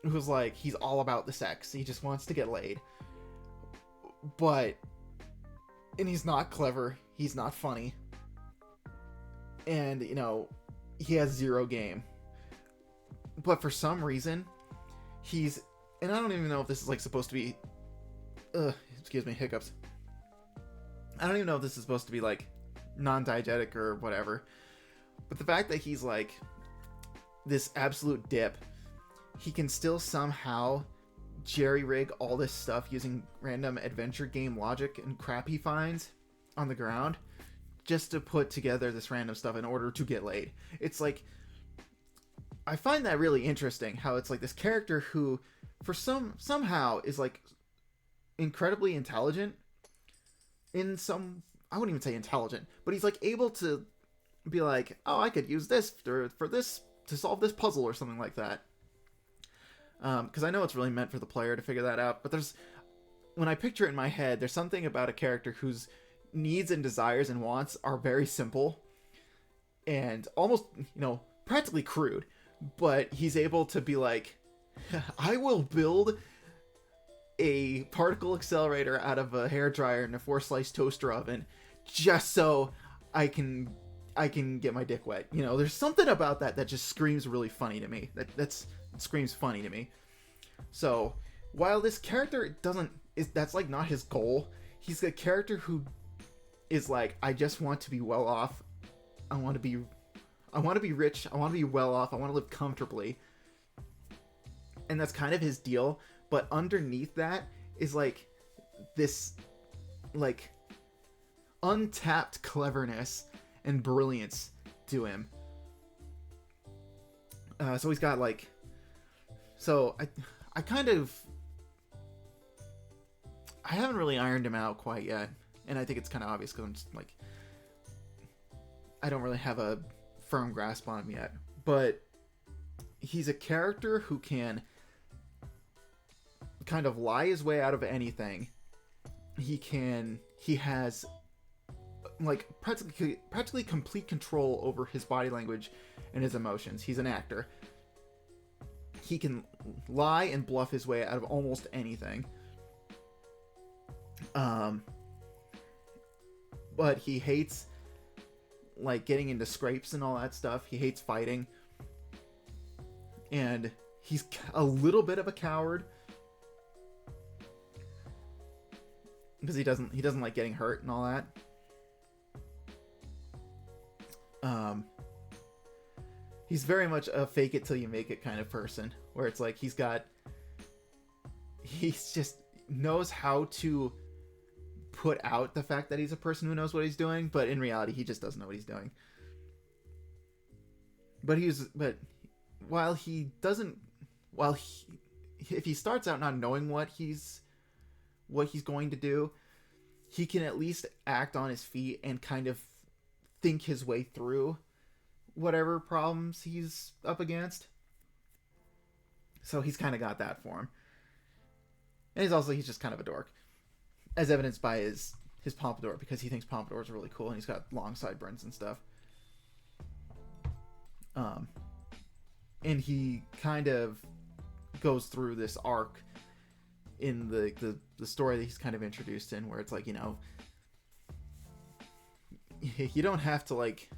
who's like, he's all about the sex. He just wants to get laid. And he's not clever. He's not funny. And, he has zero game. But for some reason, and I don't even know if this is like supposed to be, excuse me, hiccups. I don't even know if this is supposed to be like non-diegetic or whatever. But the fact that he's like this absolute dip, he can still somehow jerry-rig all this stuff using random adventure game logic and crap he finds on the ground just to put together this random stuff in order to get laid. It's like, I find that really interesting, how it's like this character who for somehow is like incredibly intelligent in some, I wouldn't even say intelligent, but he's like able to be like, oh, I could use this for this to solve this puzzle or something like that. Because I know it's really meant for the player to figure that out, but when I picture it in my head, there's something about a character whose needs and desires and wants are very simple and almost, practically crude, but he's able to be like, I will build a particle accelerator out of a hairdryer and a 4-slice toaster oven just so I can get my dick wet. There's something about that just screams really funny to me. That screams funny to me. So while this character that's like not his goal, he's a character who is like, I just want to be well off. I want to be rich. I want to be well off. I want to live comfortably. And that's kind of his deal. But underneath that is like this like untapped cleverness and brilliance to him. So he's got like, I haven't really ironed him out quite yet, and I think it's kind of obvious because I'm just like, I don't really have a firm grasp on him yet, but he's a character who can kind of lie his way out of anything. He has like practically complete control over his body language and his emotions. He's an actor. He can lie and bluff his way out of almost anything. But he hates like getting into scrapes and all that stuff. He hates fighting. And he's a little bit of a coward. Because he doesn't like getting hurt and all that. He's very much a fake it till you make it kind of person, where it's like he just knows how to put out the fact that he's a person who knows what he's doing, but in reality he just doesn't know what he's doing. But if he starts out not knowing what he's going to do, he can at least act on his feet and kind of think his way through whatever problems he's up against. So he's kind of got that for him. And he's just kind of a dork, as evidenced by his pompadour, because he thinks pompadours are really cool and he's got long sideburns and stuff. And he kind of goes through this arc in the story that he's kind of introduced in, where it's like, you don't have to like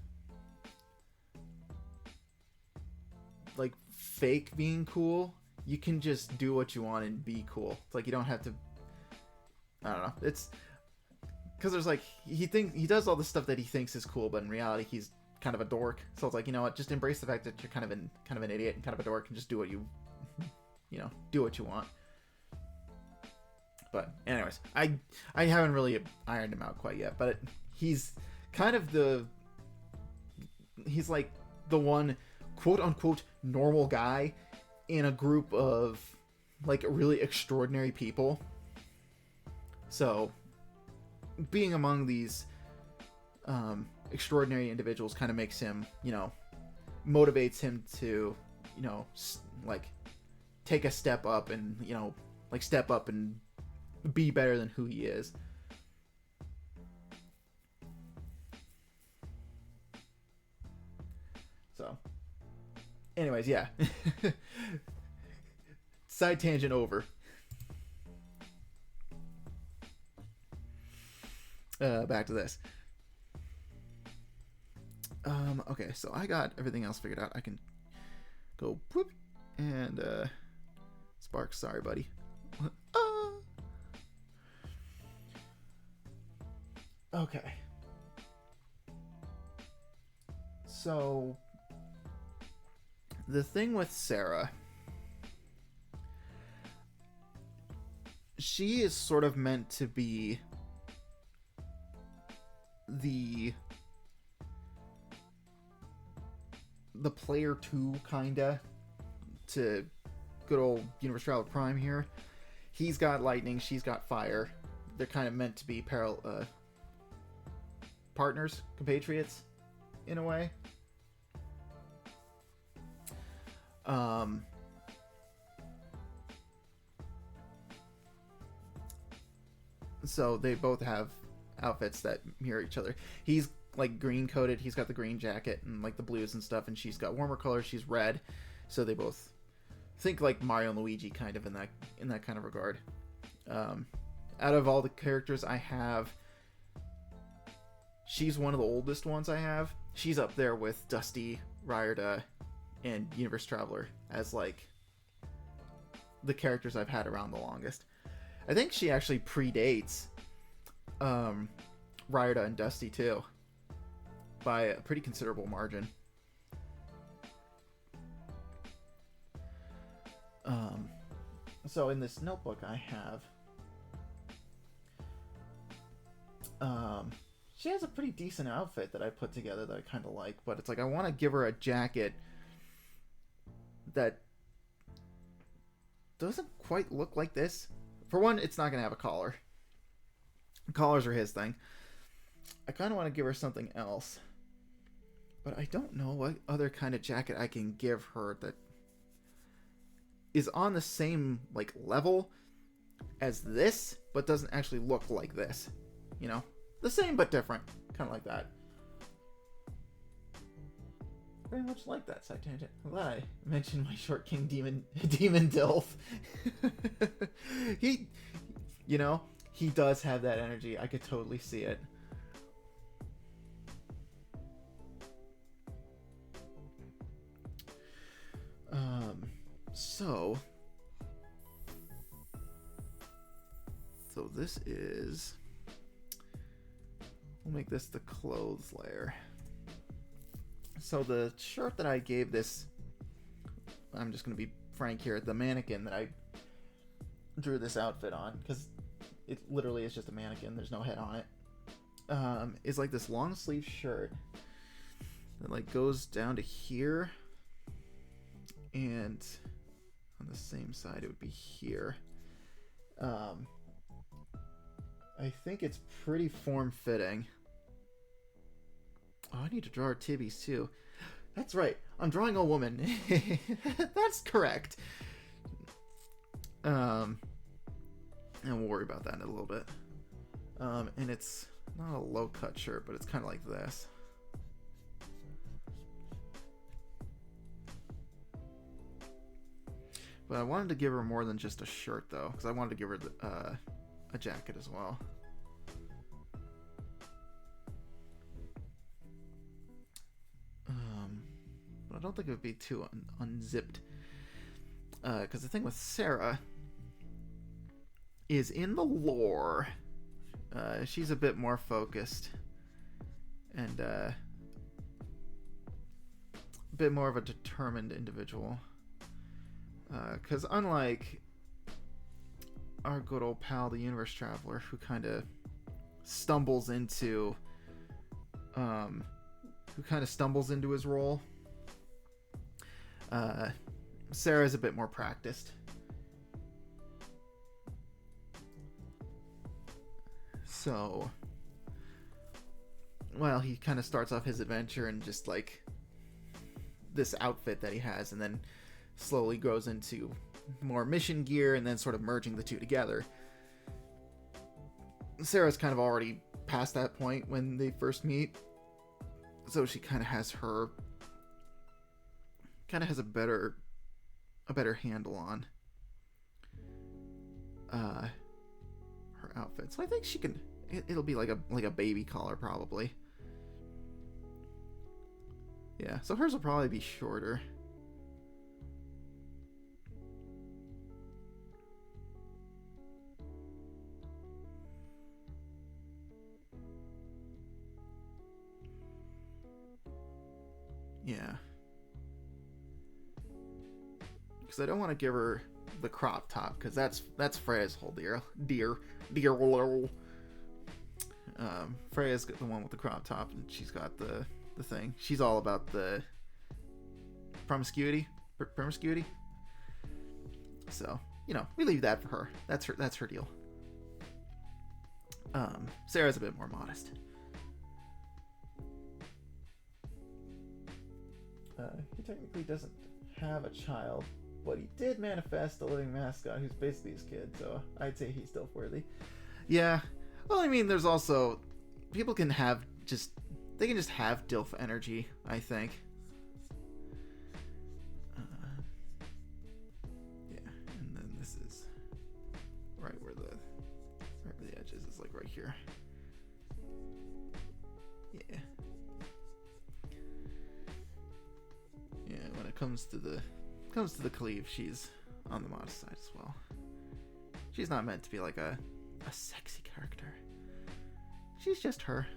fake being cool. You can just do what you want and be cool. It's like you don't have to. I don't know. It's because there's like he does all the stuff that he thinks is cool, but in reality he's kind of a dork. So it's like, you know what? Just embrace the fact that you're kind of an idiot and kind of a dork, and just do what you do what you want. But anyways, I haven't really ironed him out quite yet, but he's kind of he's like the one quote unquote normal guy in a group of like really extraordinary people. So being among these extraordinary individuals kind of makes him, motivates him to, like take a step up and, step up and be better than who he is. So, anyways, yeah. Side tangent over. Back to this. Okay, so I got everything else figured out. I can go whoop and Sparks, sorry buddy. Okay. So the thing with Sarah, she is sort of meant to be the player 2 kinda to good old Universe Traveler Prime here. He's got lightning, she's got fire. They're kind of meant to be partners, compatriots in a way. So they both have outfits that mirror each other. He's like green coated, he's got the green jacket and like the blues and stuff, and she's got warmer colors, she's red. So they both think like Mario and Luigi kind of in that kind of regard. Out of all the characters I have, she's one of the oldest ones I have. She's up there with Dusty, Rayarda, and Universe Traveler as like the characters I've had around the longest. I think she actually predates Rayarda and Dusty too, by a pretty considerable margin. So in this notebook I have, she has a pretty decent outfit that I put together that I kind of like, but it's like I want to give her a jacket that doesn't quite look like this. For one, it's not going to have a collar. Collars are his thing. I kind of want to give her something else, but I don't know what other kind of jacket I can give her that is on the same like level as this, but doesn't actually look like this. The same but different, kind of like that. Very much like that side tangent. I'm glad I mentioned my short king demon Dilf. He does have that energy. I could totally see it. So this is, we'll make this the clothes layer. So the shirt that I gave this, I'm just going to be frank here, the mannequin that I drew this outfit on, because it literally is just a mannequin, there's no head on it, is like this long sleeve shirt that like goes down to here, and on the same side it would be here. I think it's pretty form-fitting. Oh, I need to draw her tibbies too. That's right, I'm drawing a woman. That's correct. And we'll worry about that in a little bit. And it's not a low-cut shirt, but it's kind of like this. But I wanted to give her more than just a shirt, though, because I wanted to give her a jacket as well. don't think it would be too unzipped. Because the thing with Sarah is in the lore. She's a bit more focused. And a bit more of a determined individual. Because unlike our good old pal, the Universe Traveler, who kind of stumbles into his role, Sarah's a bit more practiced. So, well, he kind of starts off his adventure in just like this outfit that he has, and then slowly grows into more mission gear, and then sort of merging the two together. Sarah's kind of already past that point when they first meet, so she kind of has a better handle on her outfit. So I think she can. It'll be like a baby collar probably. Yeah, so hers will probably be shorter. Yeah. Because I don't want to give her the crop top, because that's Freya's whole deal. Freya's the one with the crop top, and she's got the thing. She's all about the promiscuity. So, we leave that for her. That's her deal. Sarah's a bit more modest. He technically doesn't have a child, but he did manifest a living mascot who's basically his kid, so I'd say he's still worthy. Yeah. Well, I mean, there's also... People can have just... They can just have DILF energy, I think. Yeah, and then this is right where the edge is. It's like right here. Yeah. Yeah, when it comes to the cleave, she's on the modest side as well. She's not meant to be like a sexy character. She's just her.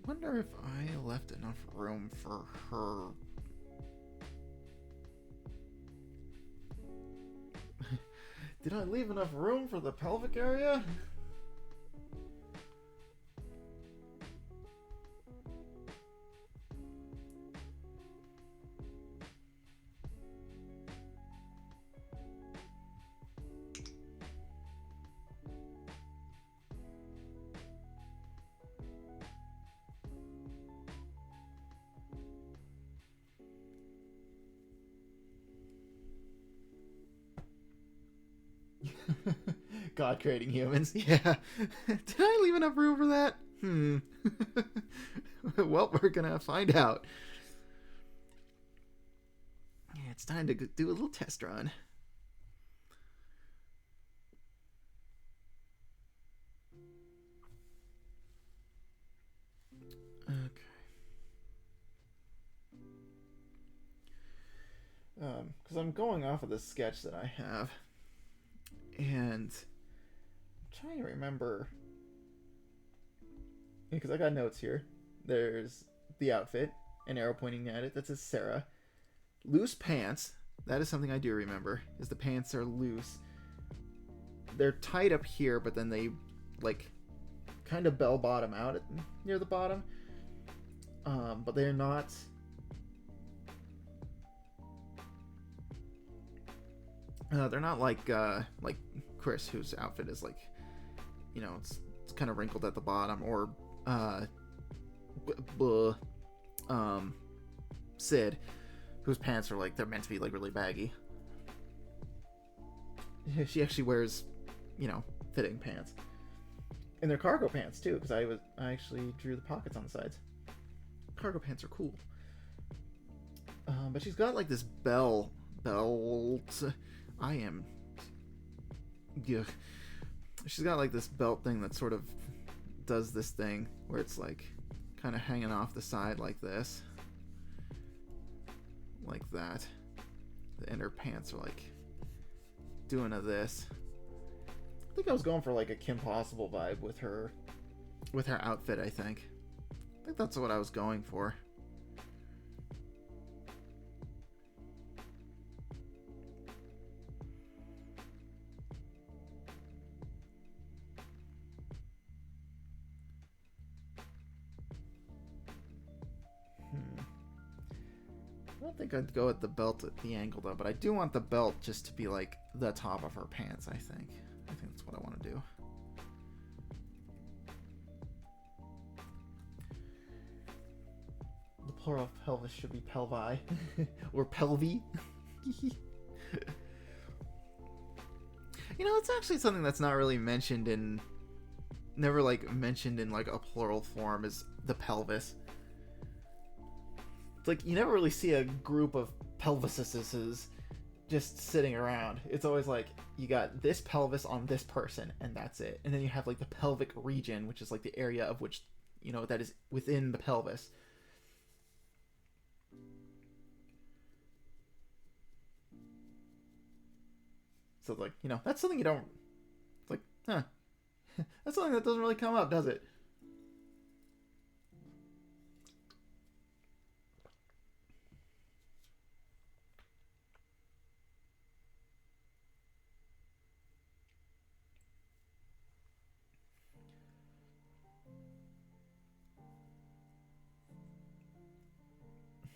Wonder if I left enough room for her. Did I leave enough room for the pelvic area? God creating humans. Yeah. Did I leave enough room for that? Well, we're gonna find out. Yeah, it's time to do a little test run. Okay. Because I'm going off of the sketch that I have. And I'm trying to remember, because I got notes here. There's the outfit, an arrow pointing at it. That says Sarah. Loose pants. That is something I do remember, is the pants are loose. They're tight up here, but then they like kind of bell bottom out near the bottom. But they're not... they're not like Chris, whose outfit is like, it's kind of wrinkled at the bottom, or Sid, whose pants are like they're meant to be like really baggy. She actually wears, fitting pants, and they're cargo pants too. Because I actually drew the pockets on the sides. Cargo pants are cool. But she's got like this belt. I am. Yeah. She's got like this belt thing that sort of does this thing where it's like kind of hanging off the side like this. Like that. And her pants are like doing this. I think I was going for like a Kim Possible vibe with her outfit, I think that's what I was going for. I don't think I'd go at the belt at the angle though, but I do want the belt just to be like the top of her pants, I think that's what I want to do. The plural of pelvis should be pelvi or pelvi. It's actually something that's not really mentioned in like a plural form, is the pelvis. It's like you never really see a group of pelvises just sitting around. It's always like you got this pelvis on this person and that's it. And then you have like the pelvic region, which is like the area of which, that is within the pelvis. So like, that's something you don't, it's like, that's something that doesn't really come up, does it?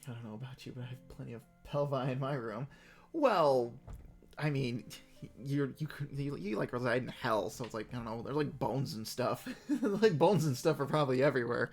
I don't know about you, but I have plenty of pelvi in my room. Well, I mean, you like reside in hell, so it's like, I don't know, there's like bones and stuff. Like bones and stuff are probably everywhere.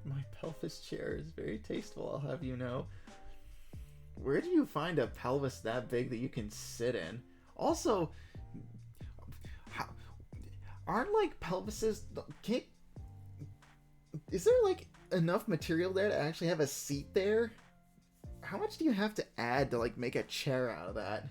My pelvis chair is very tasteful, I'll have you know. Where do you find a pelvis that big that you can sit in? Also, aren't like pelvises... Is there like enough material there to actually have a seat there? How much do you have to add to like make a chair out of that?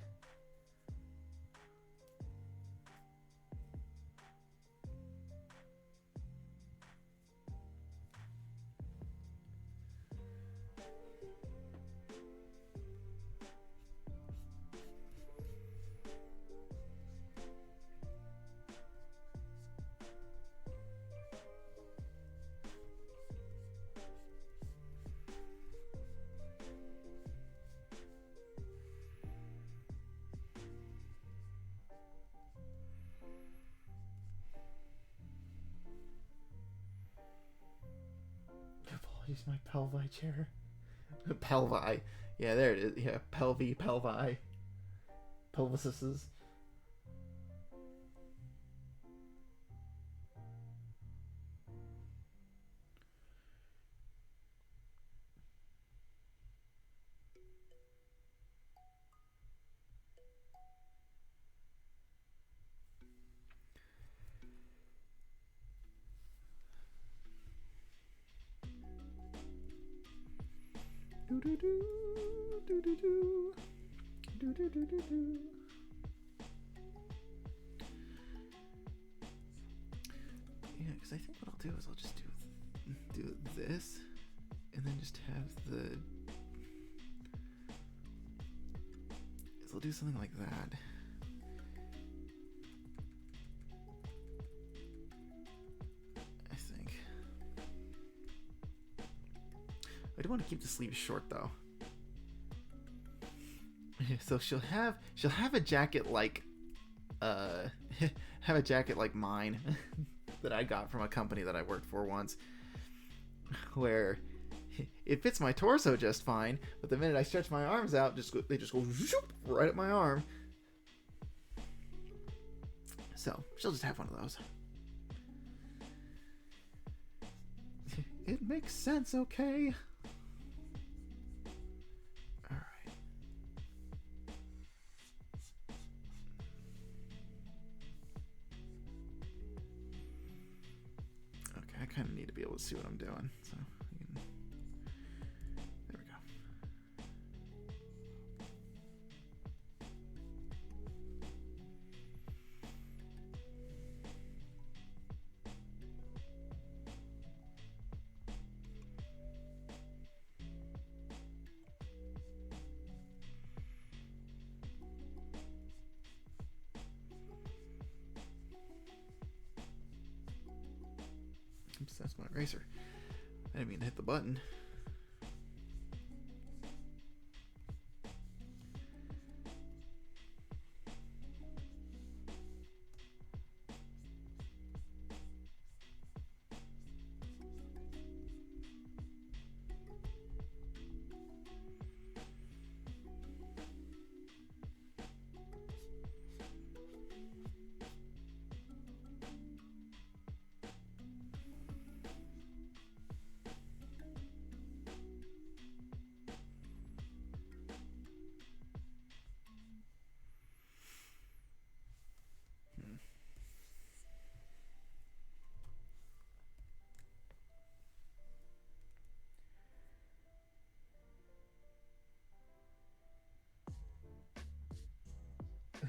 Use my pelvi chair. Pelvi. Yeah, there it is. Yeah, pelvi. Pelvises. Yeah, because I think what I'll do is I'll just do this, and then just have the. So I'll do something like that. I think. I do want to keep the sleeves short though. So she'll have a jacket like have a jacket like mine that I got from a company that I worked for once, where it fits my torso just fine, but the minute I stretch my arms out, they just go zoop, right at my arm. So she'll just have one of those. It makes sense, okay? Alright. Okay, I kind of need to be able to see what I'm doing, so there we go. Oops, that's my eraser. I didn't mean to hit the button.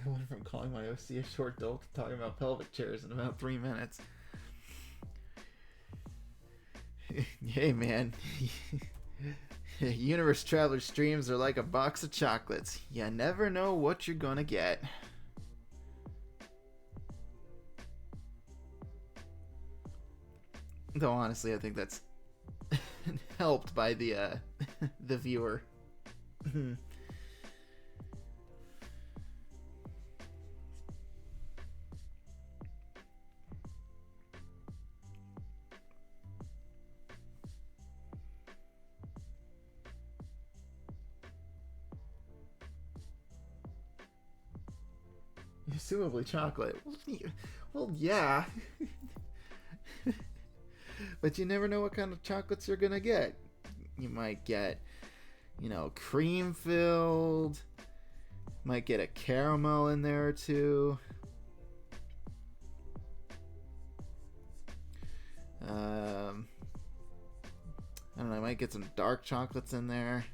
I went from calling my OC a short dolt to talking about pelvic chairs in about 3 minutes. Hey man, Universe Traveler's dreams are like a box of chocolates. You never know what you're gonna get. Though honestly, I think that's helped by the the viewer. Assumably chocolate. Well, yeah. But you never know what kind of chocolates you're gonna get. You might get, cream filled. Might get a caramel in there or two. I don't know, I might get some dark chocolates in there.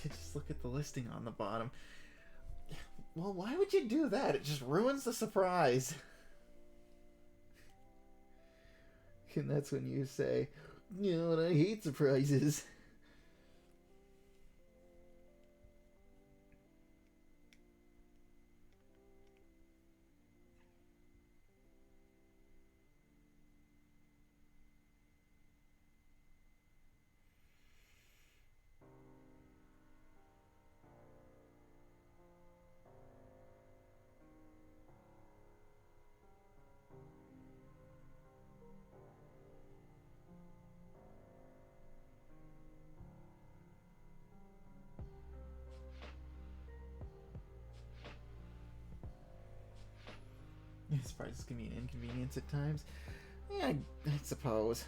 Just look at the listing on the bottom. Well, why would you do that? It just ruins the surprise. And that's when you say, you know what, I hate surprises. surprises can be an inconvenience at times. Yeah, I suppose.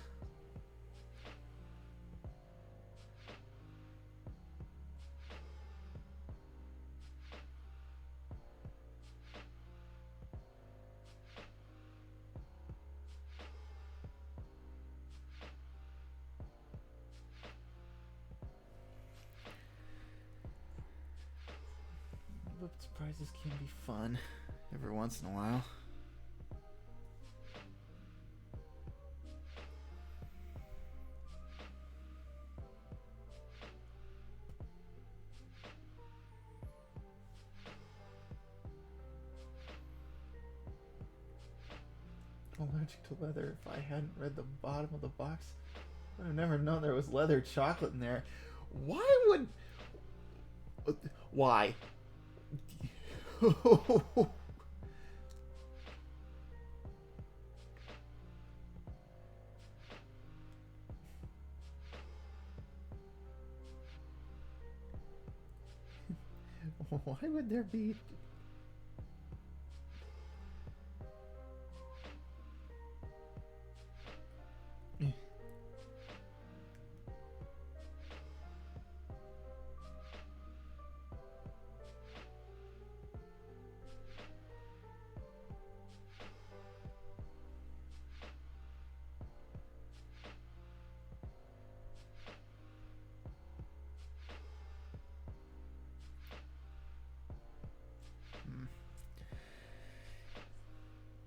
But surprises can be fun every once in a while. Allergic to leather. If I hadn't read the bottom of the box, I would have never known there was leather chocolate in there. Why would... Why? Why would there be...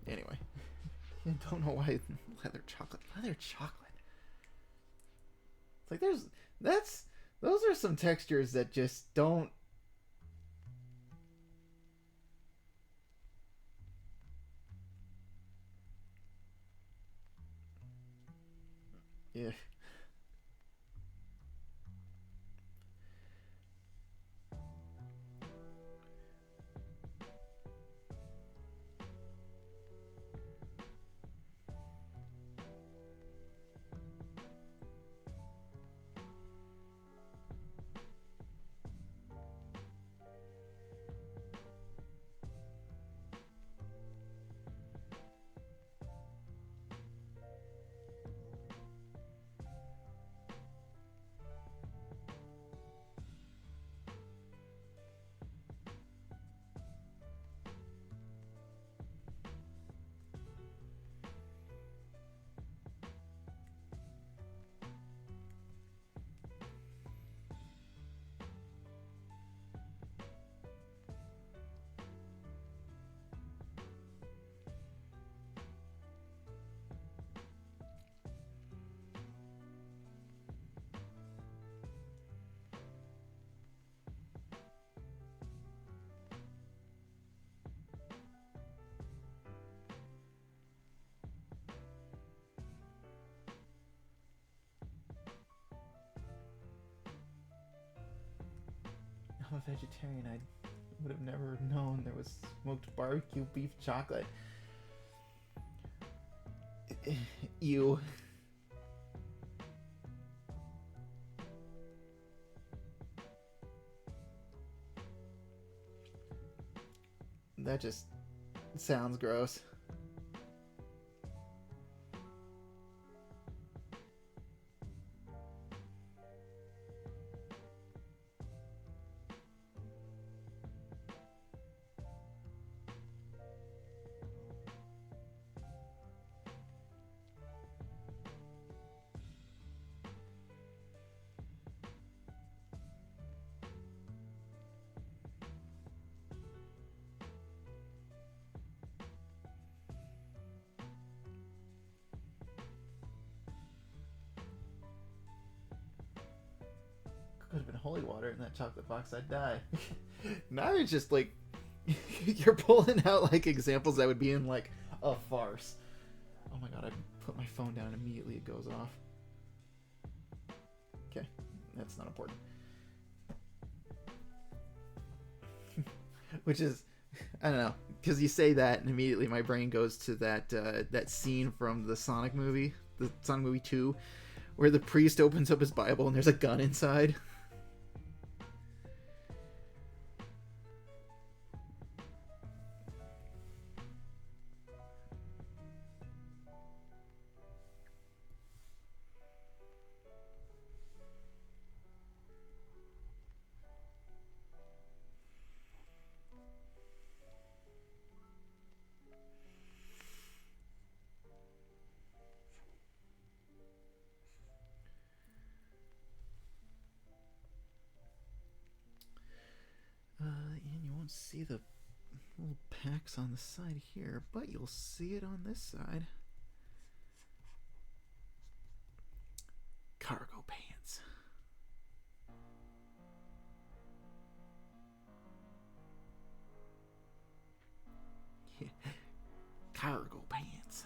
Anyway, I don't know why leather chocolate. Leather chocolate. It's like those are some textures that just don't. Yeah. I'm a vegetarian. I would have never known there was smoked barbecue beef chocolate. Ew. That just sounds gross. Could have been holy water in that chocolate box, I'd die. Now you're just like, you're pulling out like examples that would be in like a farce. Oh my god, I put my phone down and immediately it goes off. Okay, that's not important. Which is, I don't know, because you say that and immediately my brain goes to that scene from the Sonic movie, the Sonic movie 2, where the priest opens up his Bible and there's a gun inside. see the little packs on the side here, but you'll see it on this side. Cargo pants. Cargo pants.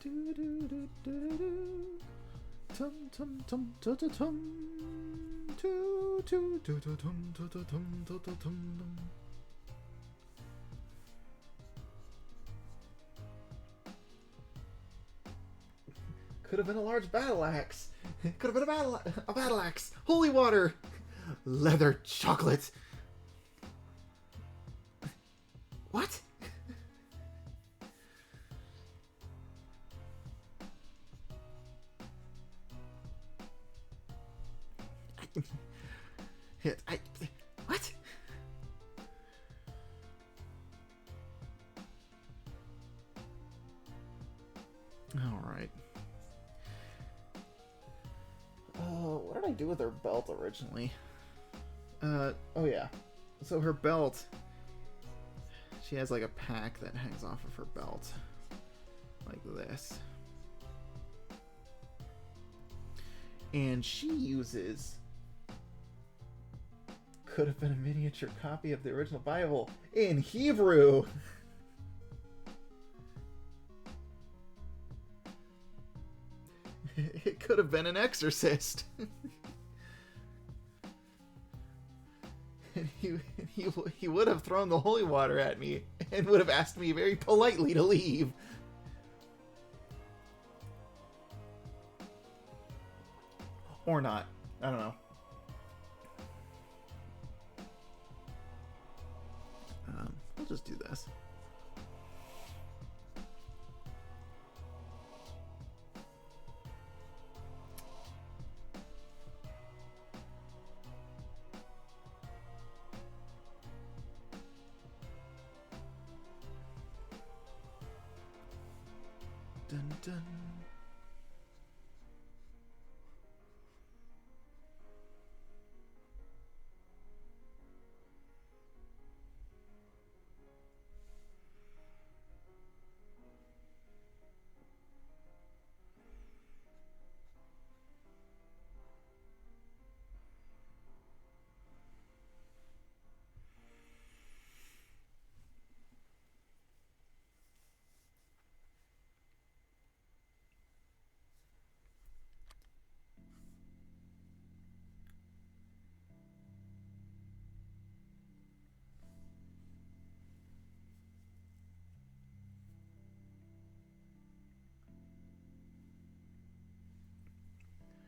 Do do do do do. Tum tum tum tum tum tum. Do do do do tum tum tum tum tum tum. Could have been a large battle axe. Could have been a battle axe. Holy water. Leather chocolate. What? What? All right. What did I do with her belt originally? Oh yeah. So her belt, she has like a pack that hangs off of her belt, like this. And she uses, could have been a miniature copy of the original Bible in Hebrew. It could have been an exorcist. And he would have thrown the holy water at me and would have asked me very politely to leave. Or not. I don't know. We'll just do this. Dun dun.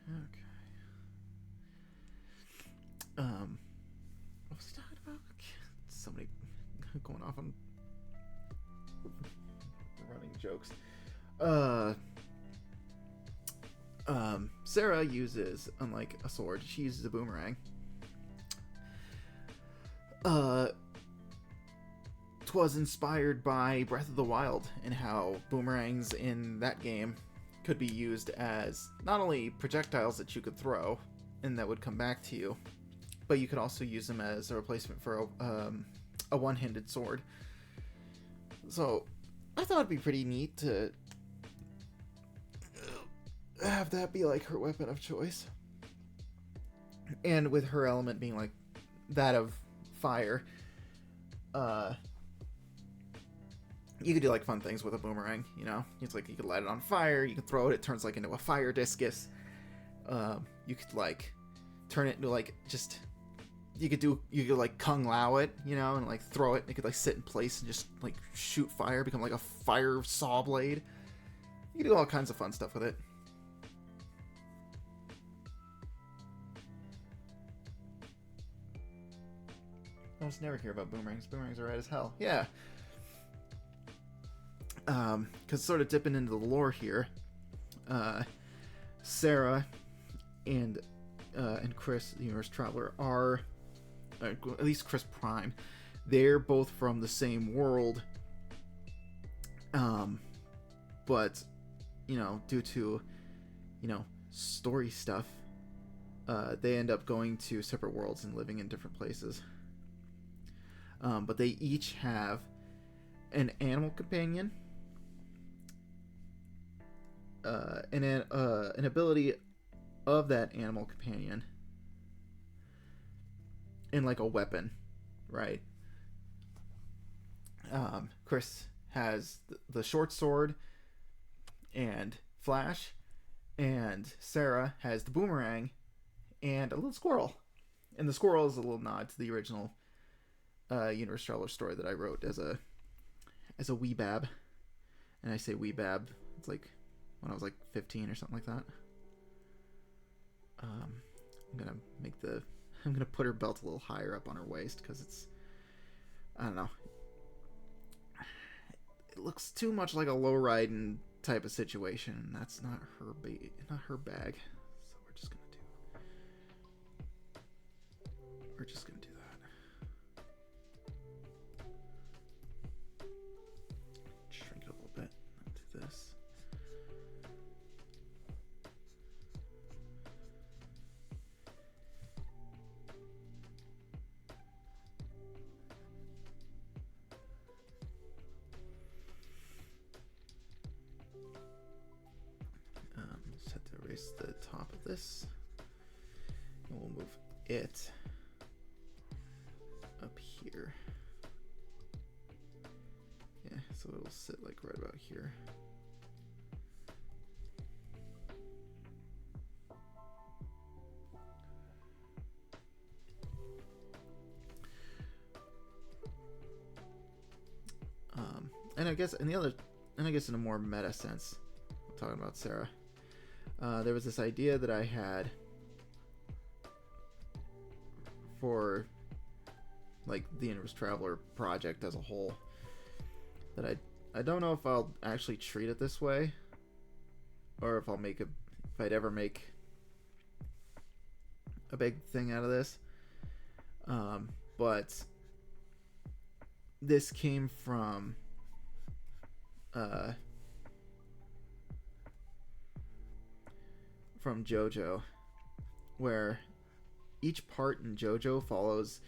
Okay. What was I talking about? Somebody going off on running jokes. Sarah uses, unlike a sword, she uses a boomerang. 'Twas inspired by Breath of the Wild and how boomerangs in that game could be used as not only projectiles that you could throw and that would come back to you, but you could also use them as a replacement for a one-handed sword. So I thought it'd be pretty neat to have that be like her weapon of choice. And with her element being like that of fire, you could do like fun things with a boomerang, you know? It's like you could light it on fire, you could throw it, it turns like into a fire discus. You could like turn it into like just, you could like Kung Lao it, you know, and like throw it, and it could like sit in place and just like shoot fire, become like a fire saw blade. You could do all kinds of fun stuff with it. I almost never hear about boomerangs. Boomerangs are rad as hell. Yeah. Because sort of dipping into the lore here, Sarah and Chris, the Universe Traveler, are at least Chris Prime. They're both from the same world, but due to story stuff, they end up going to separate worlds and living in different places. But they each have an animal companion, an ability of that animal companion, and like a weapon, right? Chris has the short sword and Flash, and Sarah has the boomerang and a little squirrel. And the squirrel is a little nod to the original Universe Traveler story that I wrote as a weebab. And I say weebab, it's like when I was like 15 or something like that. I'm gonna put her belt a little higher up on her waist because it's, I don't know, it looks too much like a low-riding type of situation. That's not her bag. So we're just gonna do that. Shrink it a little bit. Do this. Just have to erase the top of this, and we'll move it up here. Yeah, so it'll sit like right about here. And I guess in a more meta sense, talking about Sarah, there was this idea that I had for like the Universe Traveler project as a whole, that I don't know if I'll actually treat it this way, or if I'd ever make a big thing out of this. But this came from JoJo, where each part in JoJo follows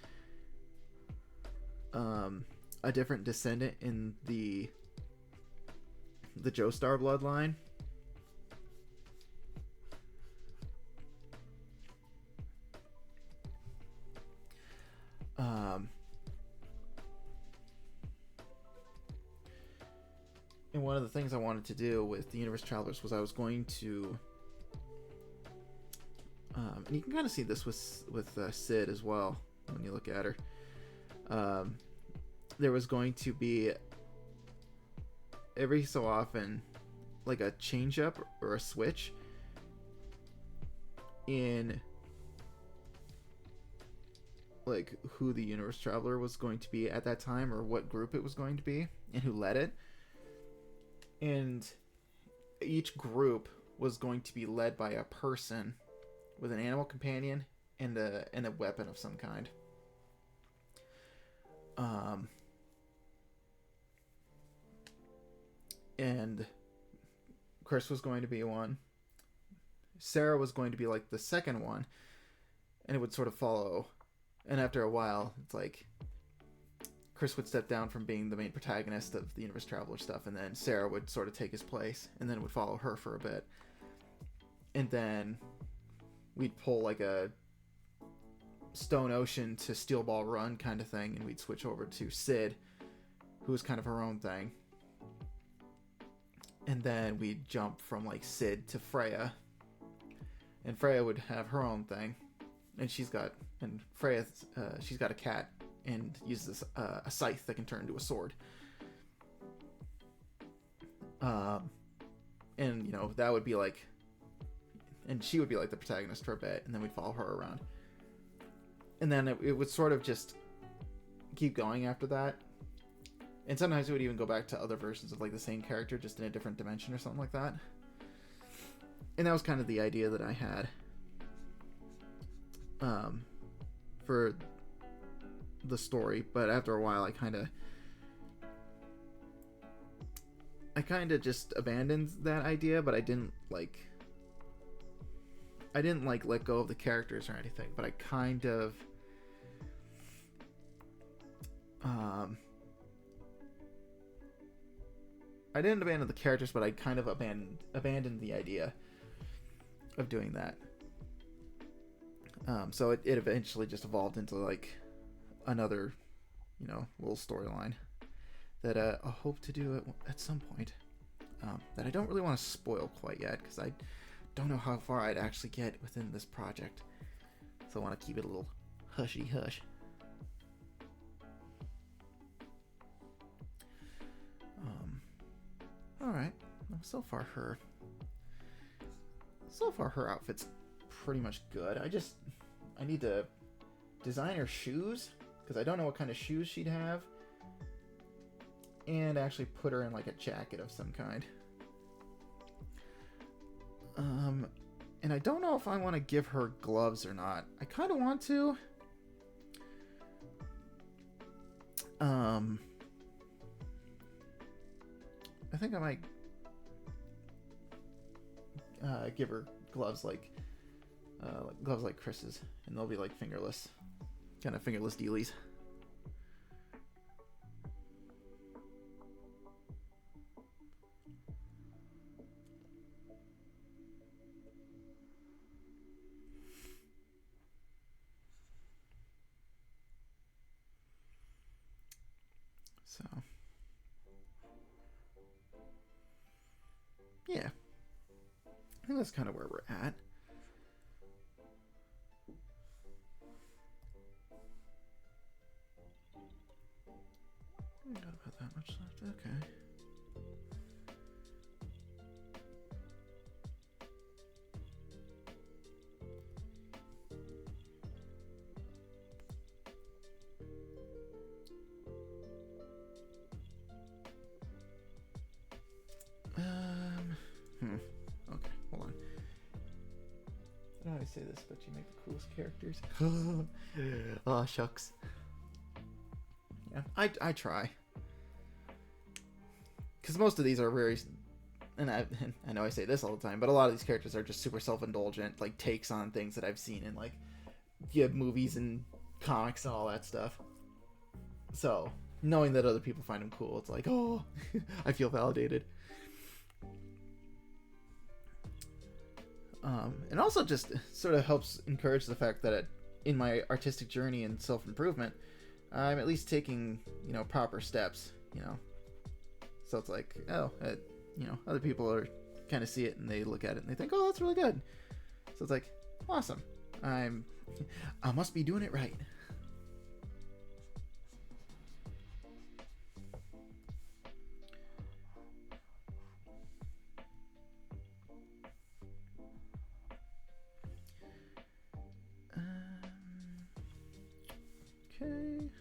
a different descendant in the Joestar bloodline. And one of the things I wanted to do with the Universe Travelers was I was going to, and you can kind of see this with Sid as well when you look at her. There was going to be every so often like a change up or a switch in like who the Universe Traveler was going to be at that time, or what group it was going to be, and who led it. And each group was going to be led by a person with an animal companion and a weapon of some kind. And Chris was going to be one. Sarah was going to be like the second one, and it would sort of follow. And after a while, it's like Chris would step down from being the main protagonist of the Universe Traveler stuff, and then Sarah would sort of take his place, and then would follow her for a bit. And then we'd pull like a Stone Ocean to Steel Ball Run kind of thing, and we'd switch over to Sid, who was kind of her own thing. And then we'd jump from like Sid to Freya, and Freya would have her own thing, and she's got a cat and uses a scythe that can turn into a sword. And that would be like, and she would be like the protagonist for a bit, and then we'd follow her around, and then it would sort of just keep going after that. And sometimes it would even go back to other versions of like the same character, just in a different dimension or something like that. And that was kind of the idea that I had. um, for the story, but after a while, I kind of just abandoned that idea. But I didn't like let go of the characters or anything. But I kind of I didn't abandon the characters, but I kind of abandoned the idea of doing that. So it eventually just evolved into like another, little storyline that I hope to do at some point. That I don't really want to spoil quite yet because I don't know how far I'd actually get within this project. So I want to keep it a little hushy hush. All right. So far her outfit's pretty much good. I need to design her shoes because I don't know what kind of shoes she'd have, and actually put her in like a jacket of some kind. And I don't know if I want to give her gloves or not. I kind of want to. I think I might give her gloves like Chris's, and they'll be like fingerless, kind of fingerless dealies. So, yeah, I think that's kind of where we're at. Not about that much left. Okay. Okay, hold on. I don't know how to say this, but you make the coolest characters. Oh, shucks. Yeah, I try. Because most of these are very... And I know I say this all the time, but a lot of these characters are just super self-indulgent, like, takes on things that I've seen in, like, movies and comics and all that stuff. So, knowing that other people find them cool, it's like, oh, I feel validated. And also just sort of helps encourage the fact that in my artistic journey and self-improvement, I'm at least taking, proper steps, So it's like, other people are kind of see it and they look at it and they think, oh, that's really good. So it's like, awesome. I must be doing it right. Okay.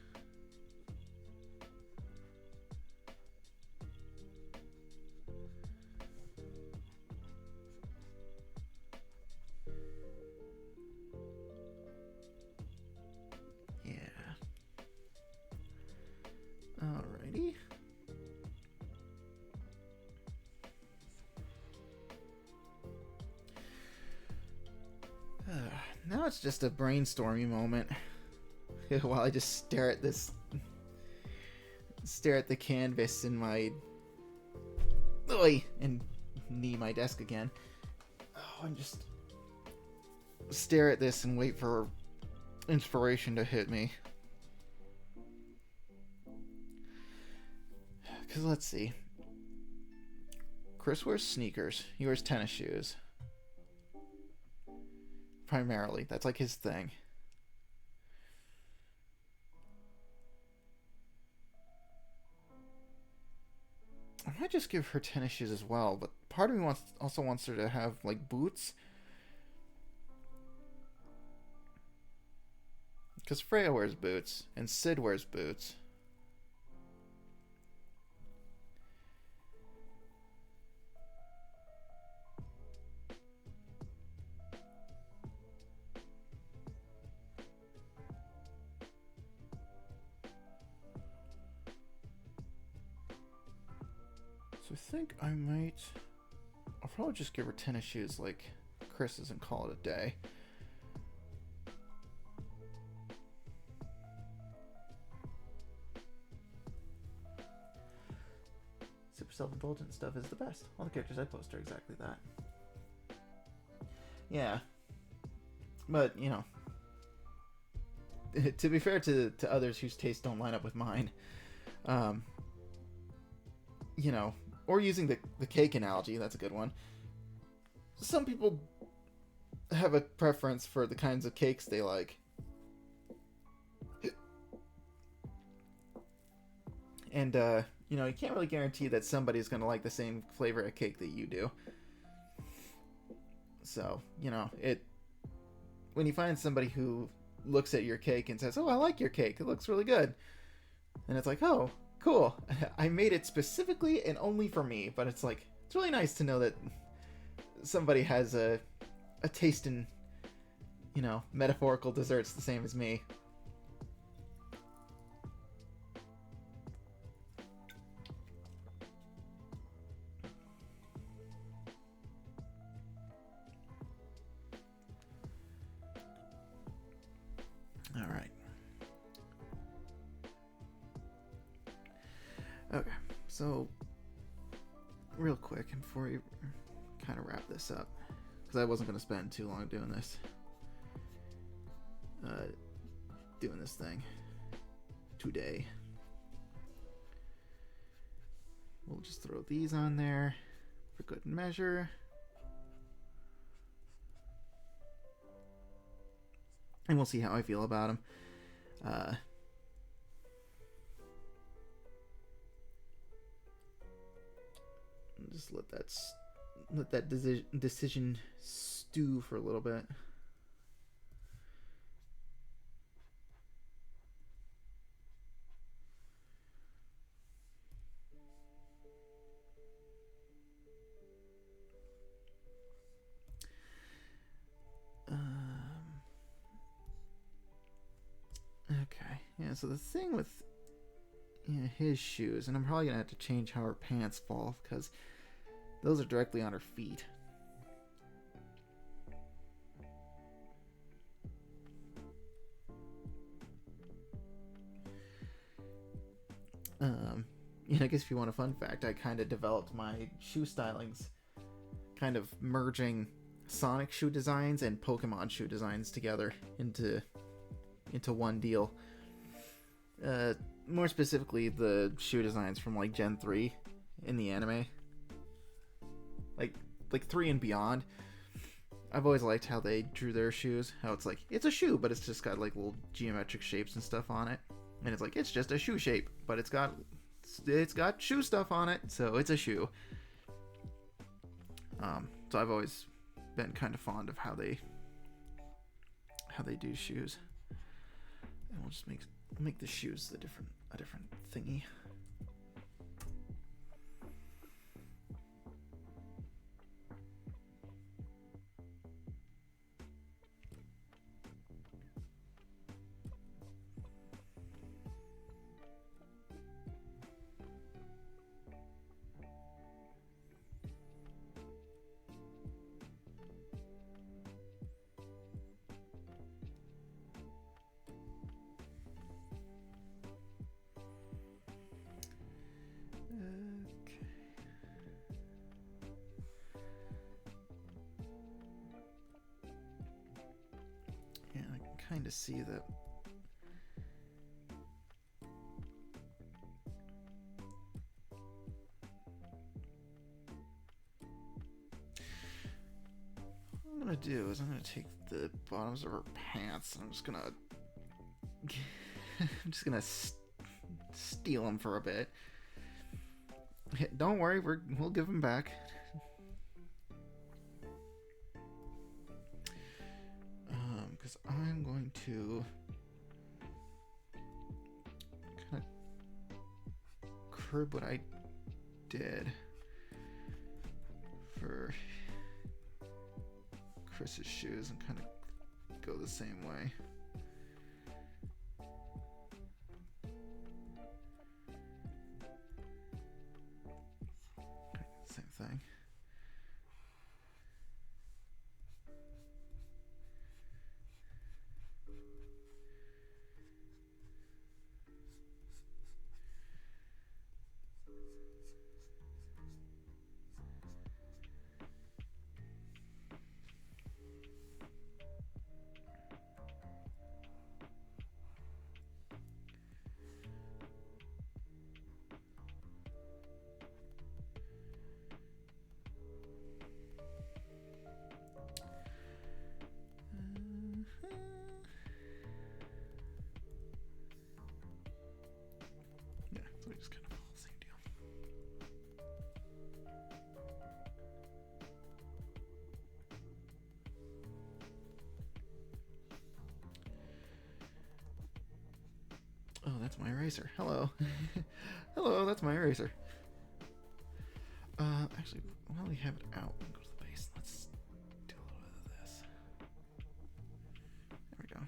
Yeah. Alrighty. Now it's just a brainstorming moment while I just stare at the canvas in my and knee my desk again. Oh, and just stare at this and wait for inspiration to hit me. Because let's see. Chris wears sneakers. He wears tennis shoes. Primarily. That's like his thing. I might just give her tennis shoes as well, but part of me also wants her to have like boots. Because Freya wears boots, and Sid wears boots. think I might. I'll probably just give her tennis shoes like Chris is and call it a day. Super self-indulgent stuff is the best. All the characters I post are exactly that. Yeah. But, you know, to be fair to others whose tastes don't line up with mine, you know, or using the cake analogy, that's a good one. Some people have a preference for the kinds of cakes they like. And, you know, you can't really guarantee that somebody's going to like the same flavor of cake that you do. So, you know, when you find somebody who looks at your cake and says, "Oh, I like your cake. It looks really good." And it's like, "Oh, cool. I made it specifically and only for me." But it's like, it's really nice to know that somebody has a taste in, you know, metaphorical desserts the same as me. All right. Okay, so real quick, and before we kind of wrap this up, because I wasn't going to spend too long doing this thing today. We'll just throw these on there for good measure. And we'll see how I feel about them. Just let that decision stew for a little bit. Okay, yeah, so the thing with his shoes, and I'm probably gonna have to change how her pants fall because those are directly on her feet. You know, I guess if you want a fun fact, I kind of developed my shoe stylings kind of merging Sonic shoe designs and Pokemon shoe designs together into one deal. More specifically, the shoe designs from like Gen 3 in the anime, like 3 and beyond. I've always liked how they drew their shoes. How it's like, it's a shoe, but it's just got like little geometric shapes and stuff on it, and it's like, it's just a shoe shape, but it's got shoe stuff on it, so it's a shoe. So I've always been kind of fond of how they do shoes, and we'll just make the shoes a different thingy. Kind of see that what I'm gonna do is I'm gonna take the bottoms of her pants and I'm just gonna steal them for a bit. Don't worry, we'll give them back. Because I'm going to kind of curb what I did for Chris's shoes and kind of go the same way. thing. Yeah, so we just kind of follow the same deal. Oh, that's my eraser. Hello. Hello, that's my eraser. Actually, while we have it out, we'll go to the base. Let's do a little bit of this. There we go.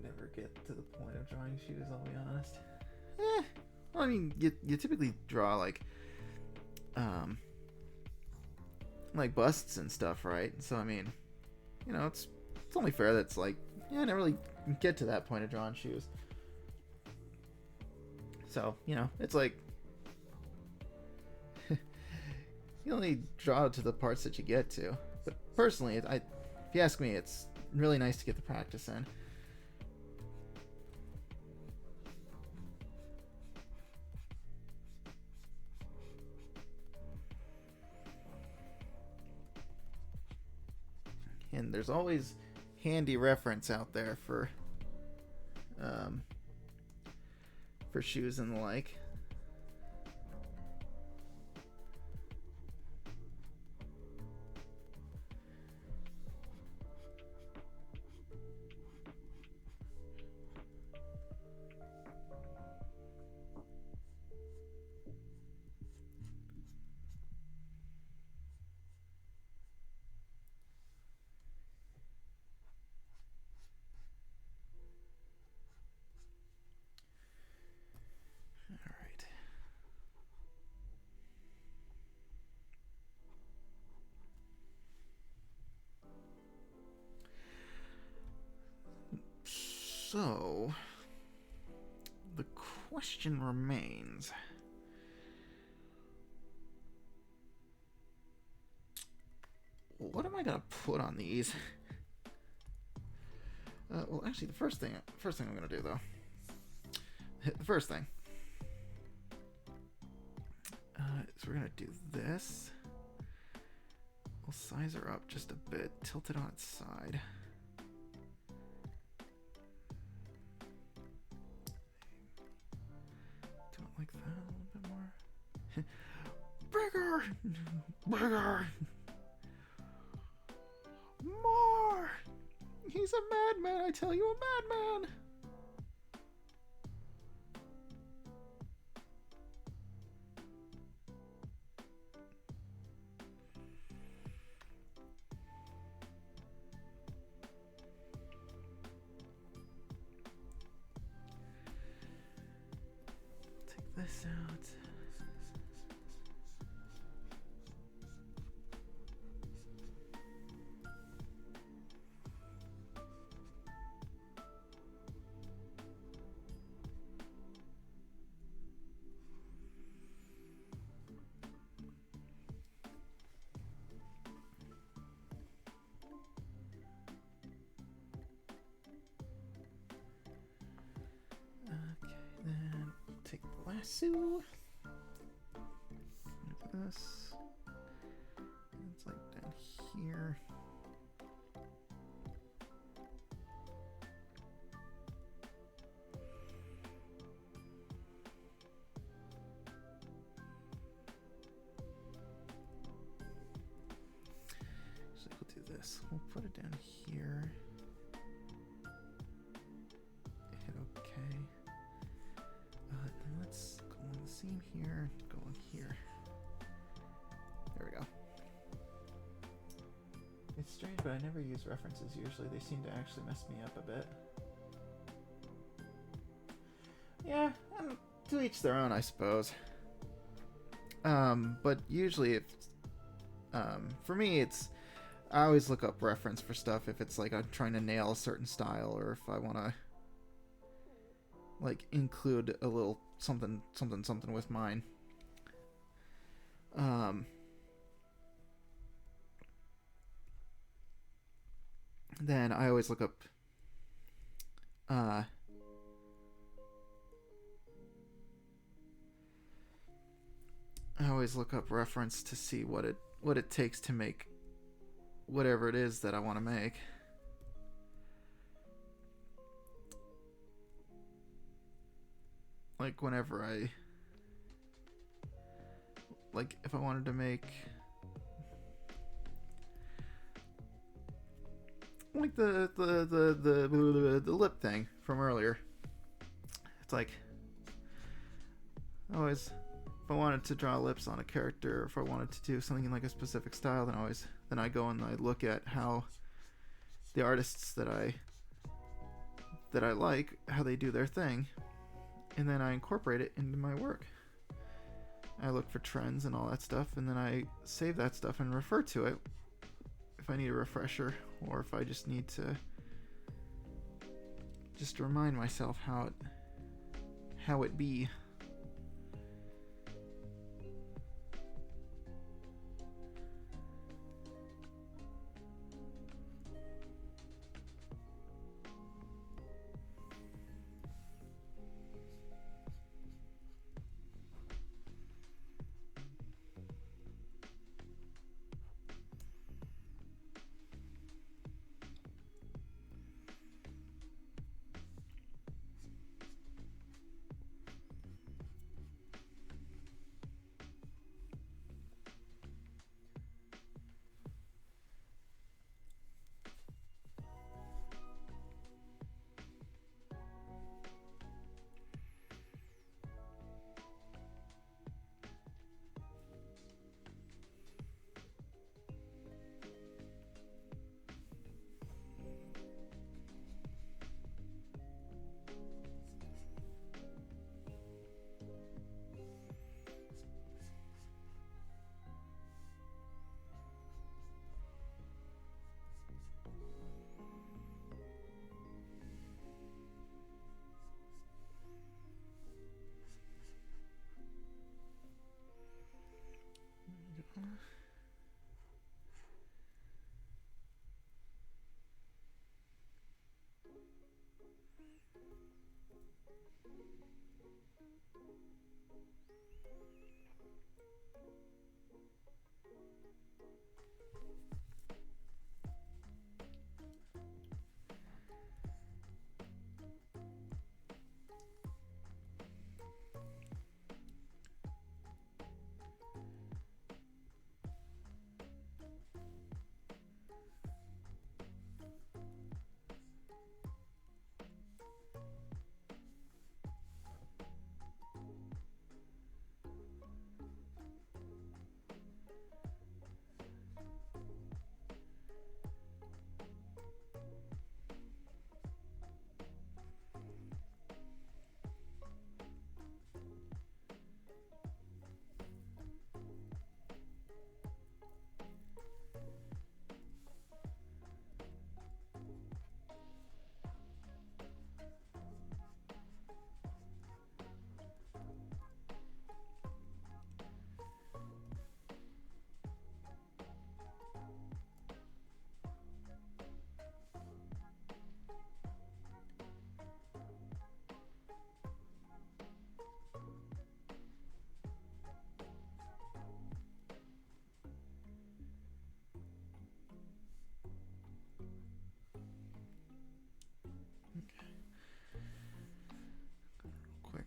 Never get to the point of drawing shoes, I'll be honest. Well, I mean, you typically draw like busts and stuff, right? So I mean, you know, it's only fair that's like, yeah, I never really get to that point of drawing shoes. So, you know, it's like you only draw to the parts that you get to. But personally, if you ask me, it's really nice to get the practice in. And there's always handy reference out there for shoes and the like. So, the question remains, what am I gonna put on these? Well, actually, the first thing I'm gonna do though, the first thing, is we're gonna do this. We'll size her up just a bit, tilt it on its side. Like that a little bit more. Bigger! More! He's a madman, I tell you, a madman! Take this out. Take the lasso. Like this. It's like down here. So we'll do this. We'll put it down here. Hit OK. Then let's go on the seam here, go on here. There we go. It's strange, but I never use references usually. They seem to actually mess me up a bit. Yeah, to each their own, I suppose. But usually, if for me, I always look up reference for stuff if it's like I'm trying to nail a certain style, or if I want to like include a little something with mine. Then I always look up reference to see what it takes to make whatever it is that I want to make. Like whenever if I wanted to make like the lip thing from earlier, it's like always, if I wanted to draw lips on a character, or if I wanted to do something in like a specific style, then I go and I look at how the artists that I like, how they do their thing, and then I incorporate it into my work. I look for trends and all that stuff, and then I save that stuff and refer to it if I need a refresher, or if I just need to remind myself how it be.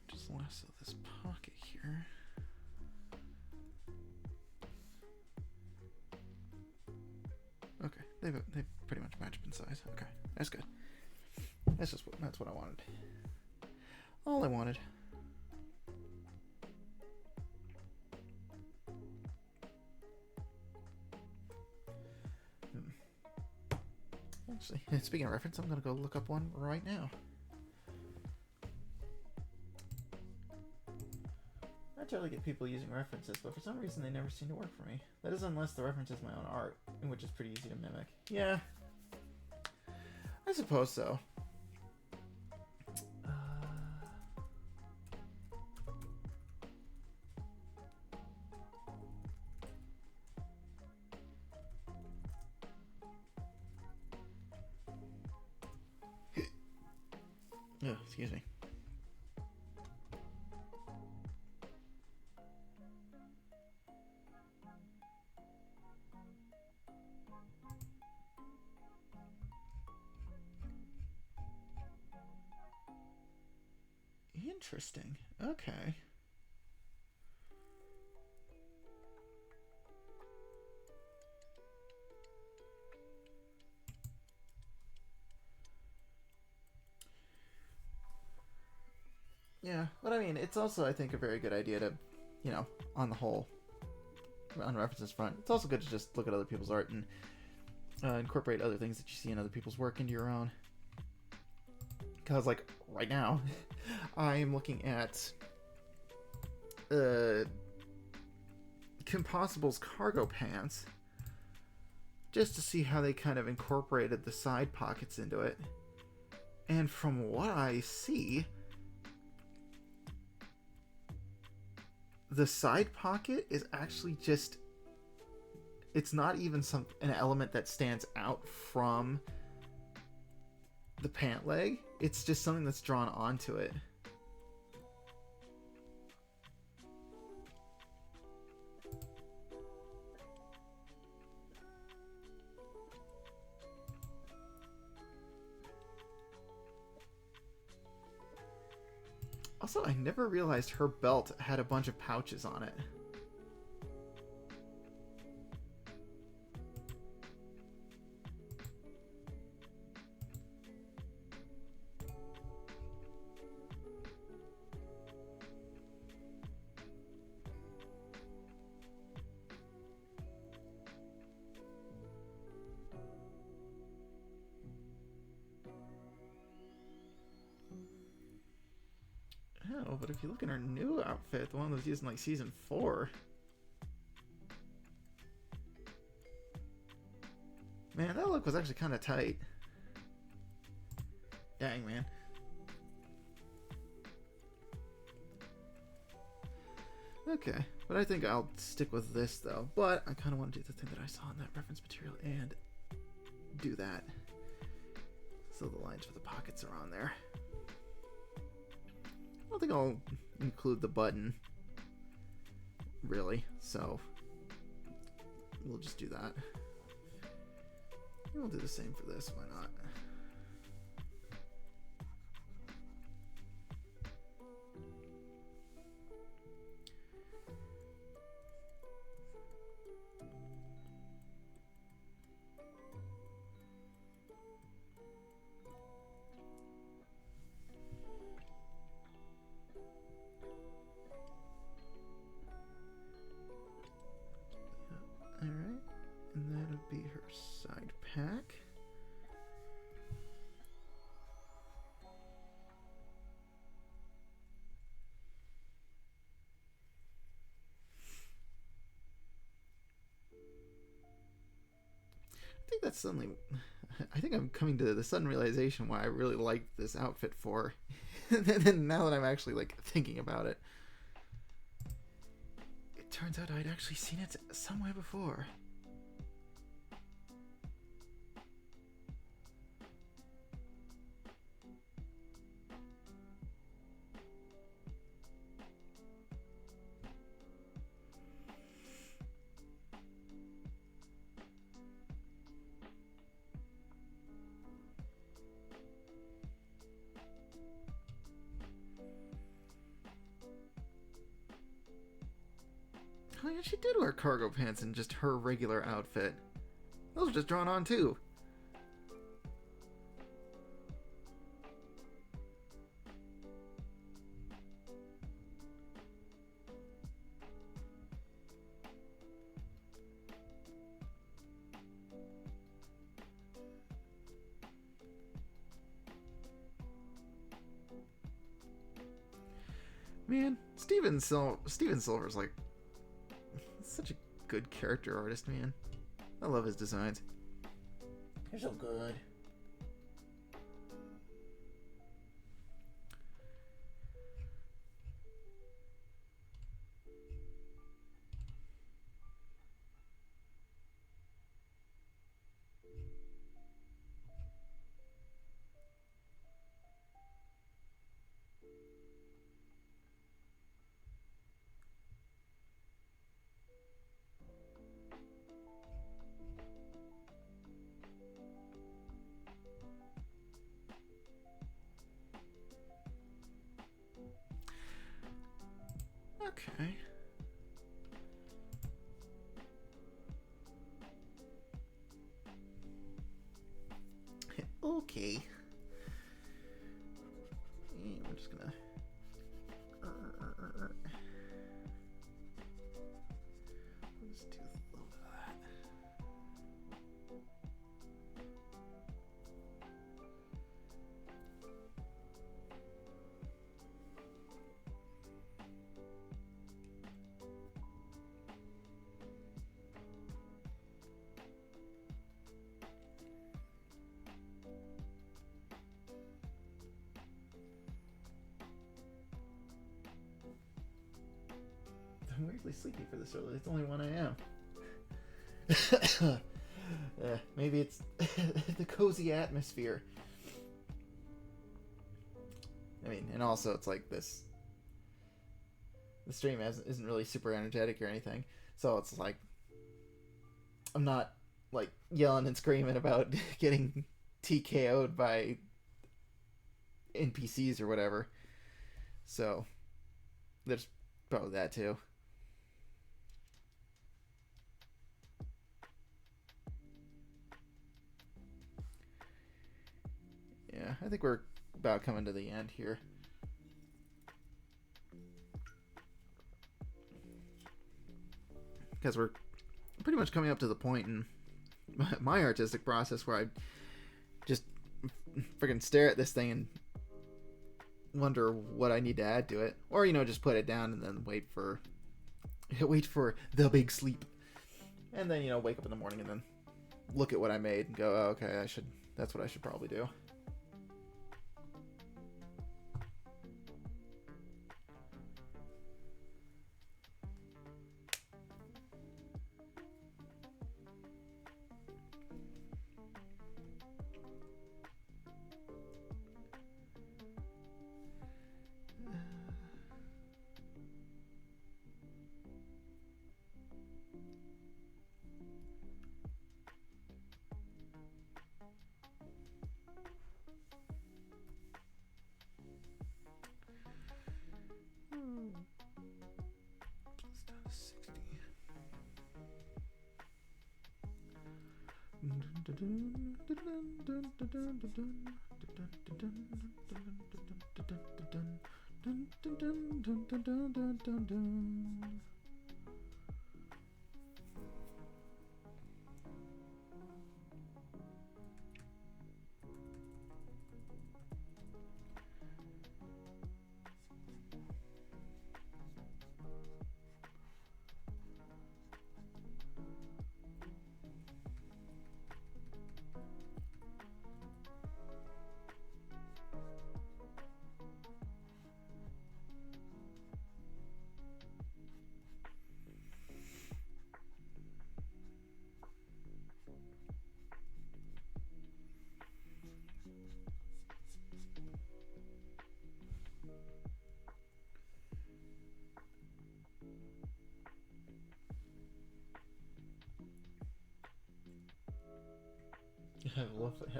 Just lasso this pocket here. Okay, they pretty much match in size. Okay, that's good. That's what I wanted. All I wanted. Actually, speaking of reference, I'm gonna go look up one right now. I try to get people using references, but for some reason they never seem to work for me. That is unless the reference is my own art, which is pretty easy to mimic. Yeah, I suppose so. Oh, excuse me. Interesting. Okay. Yeah, but I mean, it's also, I think, a very good idea to, you know, on the whole, on references front, it's also good to just look at other people's art and incorporate other things that you see in other people's work into your own. Because, like, right now, I'm looking at Compossible's cargo pants just to see how they kind of incorporated the side pockets into it. And from what I see, the side pocket is actually just, it's not even an element that stands out from the pant leg. It's just something that's drawn onto it. Also, I never realized her belt had a bunch of pouches on it. Oh, but if you look in her new outfit, the one that was used in like season 4, man, that look was actually kind of tight. Dang, man. Okay, but I think I'll stick with this though. But I kind of want to do the thing that I saw in that reference material and do that. So the lines for the pockets are on there. I don't think I'll include the button, really, so we'll just do that. We'll do the same for this, why not? Alright, and that'll be her side pack. I think that's suddenly, I think I'm coming to the sudden realization why I really liked this outfit for. And now that I'm actually like thinking about it, it turns out I'd actually seen it somewhere before. Oh yeah, she did wear cargo pants in just her regular outfit. Those are just drawn on too. Man, Steven Silver's like such a good character artist, man. I love his designs. They're so good. Okay. Okay. We're just gonna. Let's do a little bit of that. I'm weirdly sleepy for this early. It's the only one I am. Maybe it's the cozy atmosphere. I mean, and also it's like this. The stream isn't really super energetic or anything, so it's like I'm not like yelling and screaming about getting TKO'd by NPCs or whatever. So there's probably that too. Yeah, I think we're about coming to the end here. Because we're pretty much coming up to the point in my artistic process where I just freaking stare at this thing and wonder what I need to add to it, or just put it down and then wait for the big sleep, and then wake up in the morning and then look at what I made and go, oh, okay, that's what I should probably do.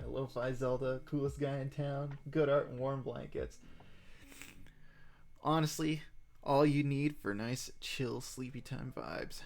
Lo-fi Zelda, coolest guy in town, good art and warm blankets. Honestly, all you need for nice, chill, sleepy time vibes.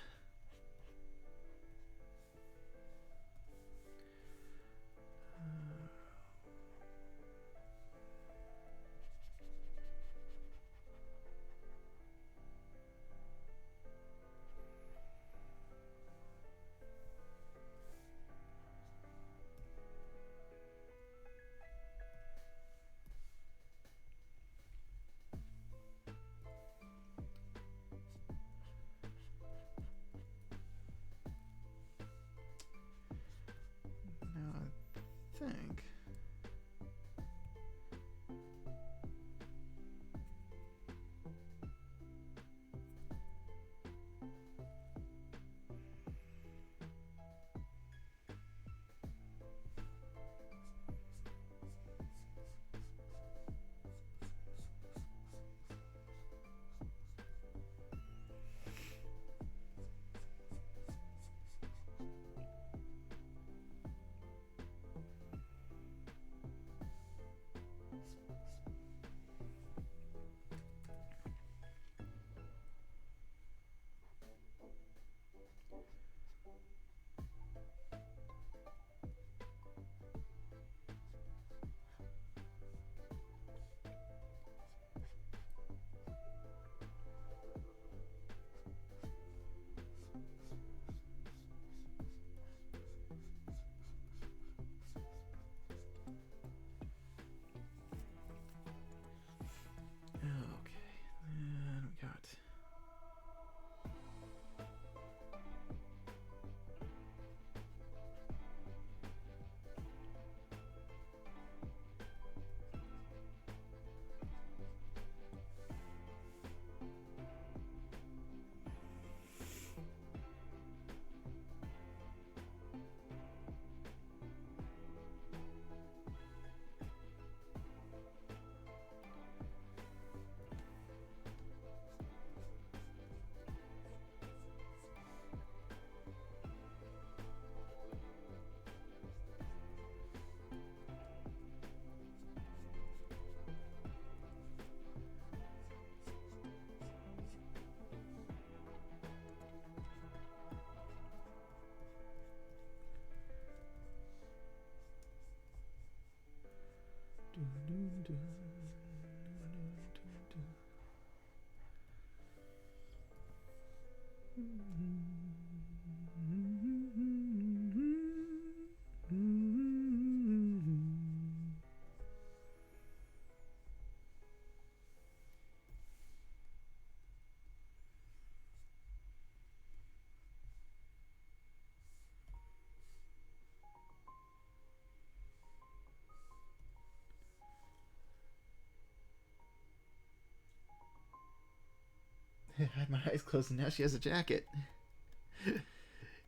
I had my eyes closed and now she has a jacket.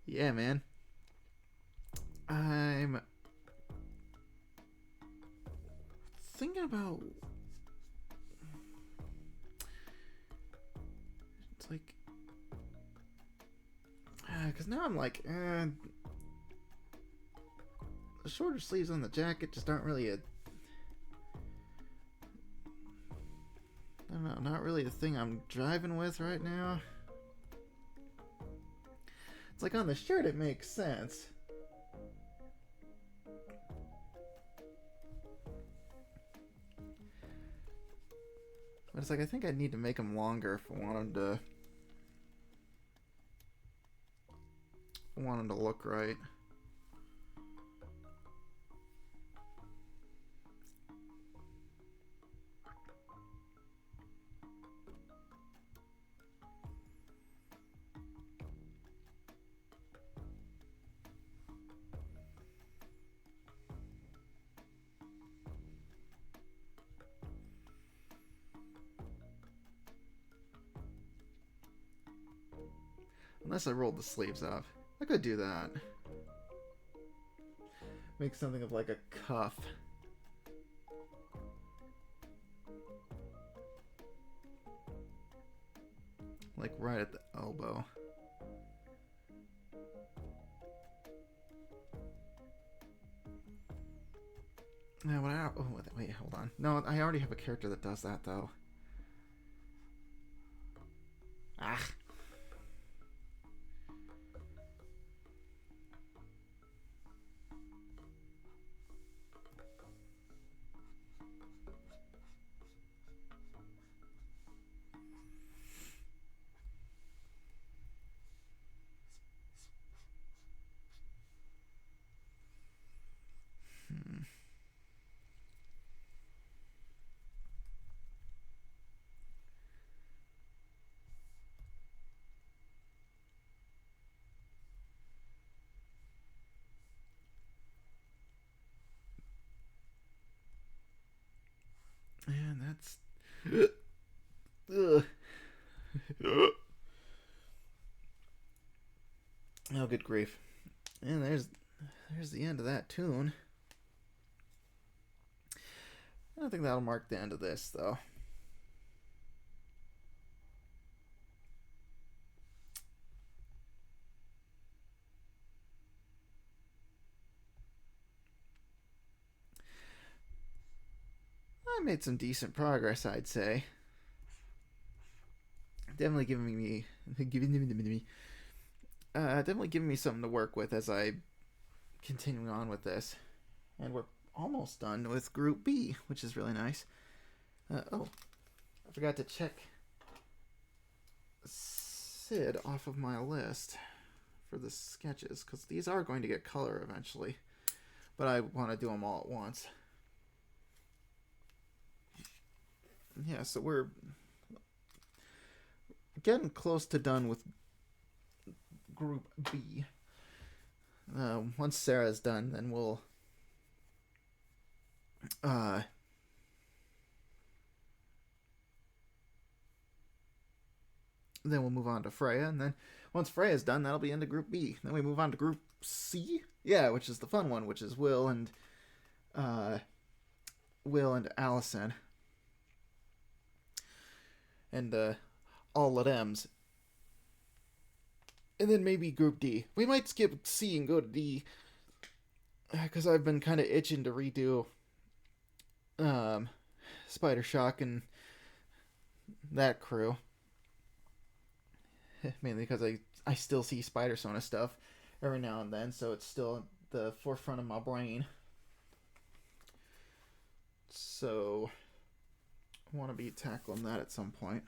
Yeah, man. I'm thinking about... It's like... Because now I'm like... the shorter sleeves on the jacket just aren't really a... I don't know, not really the thing I'm driving with right now. It's like on the shirt it makes sense. But it's like I think I need to make them longer if I want them to look right. Unless I rolled the sleeves up. I could do that. Make something of like a cuff. Like right at the elbow. Now what I... Oh, wait, hold on. No, I already have a character that does that, though. Ah. Man, that's... Ugh. Oh, good grief. And there's the end of that tune. I don't think that'll mark the end of this, though. I made some decent progress, I'd say. Definitely giving me something to work with as I continue on with this. And we're almost done with Group B, which is really nice. Oh, I forgot to check Sid off of my list for the sketches, because these are going to get color eventually. But I want to do them all at once. Yeah, so we're getting close to done with Group B. Once Sarah's done, then we'll move on to Freya, and then once Freya's done, that'll be into Group B. Then we move on to Group C, yeah, which is the fun one, which is Will and Allison. And all of them's. And then maybe Group D. We might skip C and go to D, because I've been kind of itching to redo Spider Shock and that crew. Mainly because I still see Spider Sona stuff every now and then, so it's still at the forefront of my brain So I want to be tackling that at some point.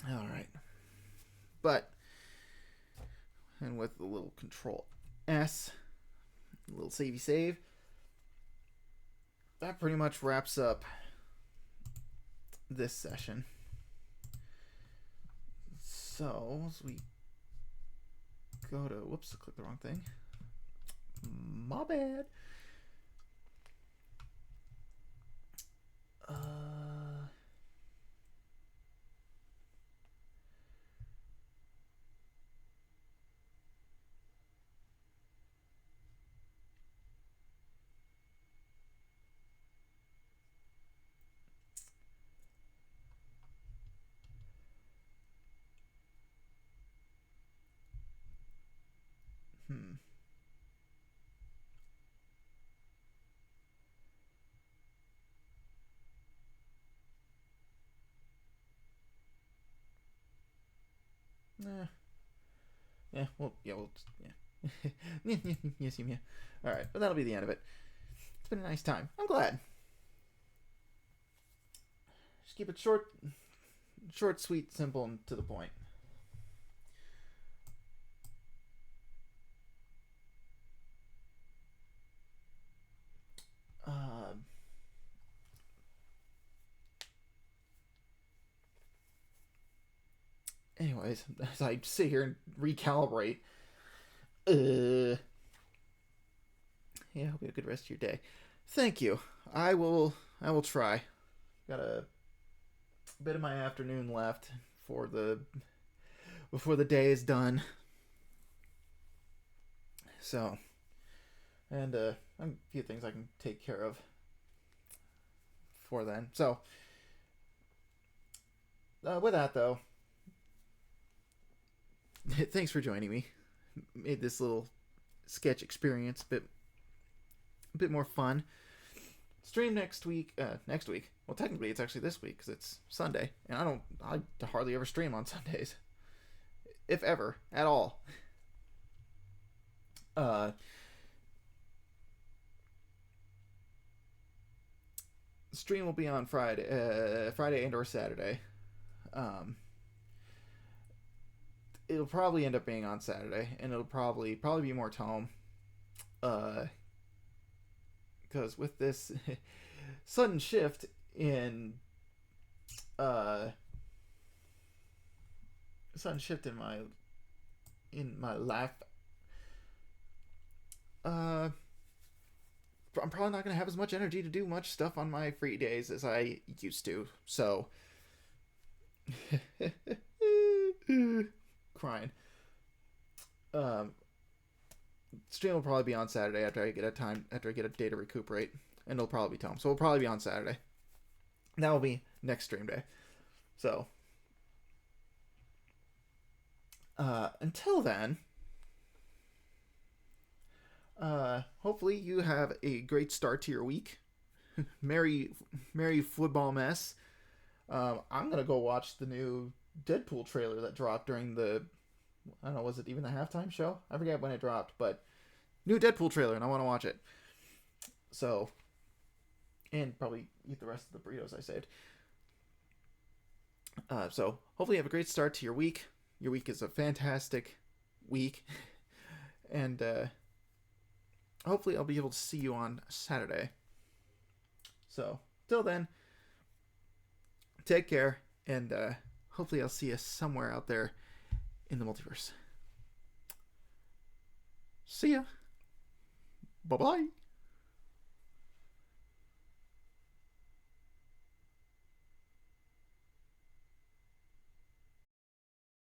All right. But, and with the little Control S, a little savey save, that pretty much wraps up this session. So, as we go to, whoops, I clicked the wrong thing. My bad. Yeah, well, yeah, yes, yeah. All right, but that'll be the end of it. It's been a nice time. I'm glad. Just keep it short, sweet, simple, and to the point. Anyways, as I sit here and recalibrate, yeah, I hope you have a good rest of your day. Thank you. I will try. Got a bit of my afternoon left before the day is done. So, and a few things I can take care of before then. So, with that though, thanks for joining me. Made this little sketch experience a bit more fun. Stream next week. Well, technically it's actually this week because it's Sunday, and I hardly ever stream on Sundays, if ever at all. Stream will be on Friday and or Saturday. It'll probably end up being on Saturday, and it'll probably be more Tome. Because with this sudden shift in my life, I'm probably not gonna have as much energy to do much stuff on my free days as I used to. So, crying. Stream will probably be on Saturday after I get a day to recuperate, and it'll probably be Tome. So it'll probably be on Saturday. That will be next stream day. So, until then, hopefully you have a great start to your week. Merry football mess. I'm gonna go watch the new Deadpool trailer that dropped during the, I don't know, was it even the halftime show? I forget when it dropped, but new Deadpool trailer, and I want to watch it. So, and probably eat the rest of the burritos I saved. So hopefully you have a great start to your week. Your week is a fantastic week, and hopefully I'll be able to see you on Saturday. So, till then, take care, and hopefully I'll see you somewhere out there in the multiverse. See ya. Bye-bye.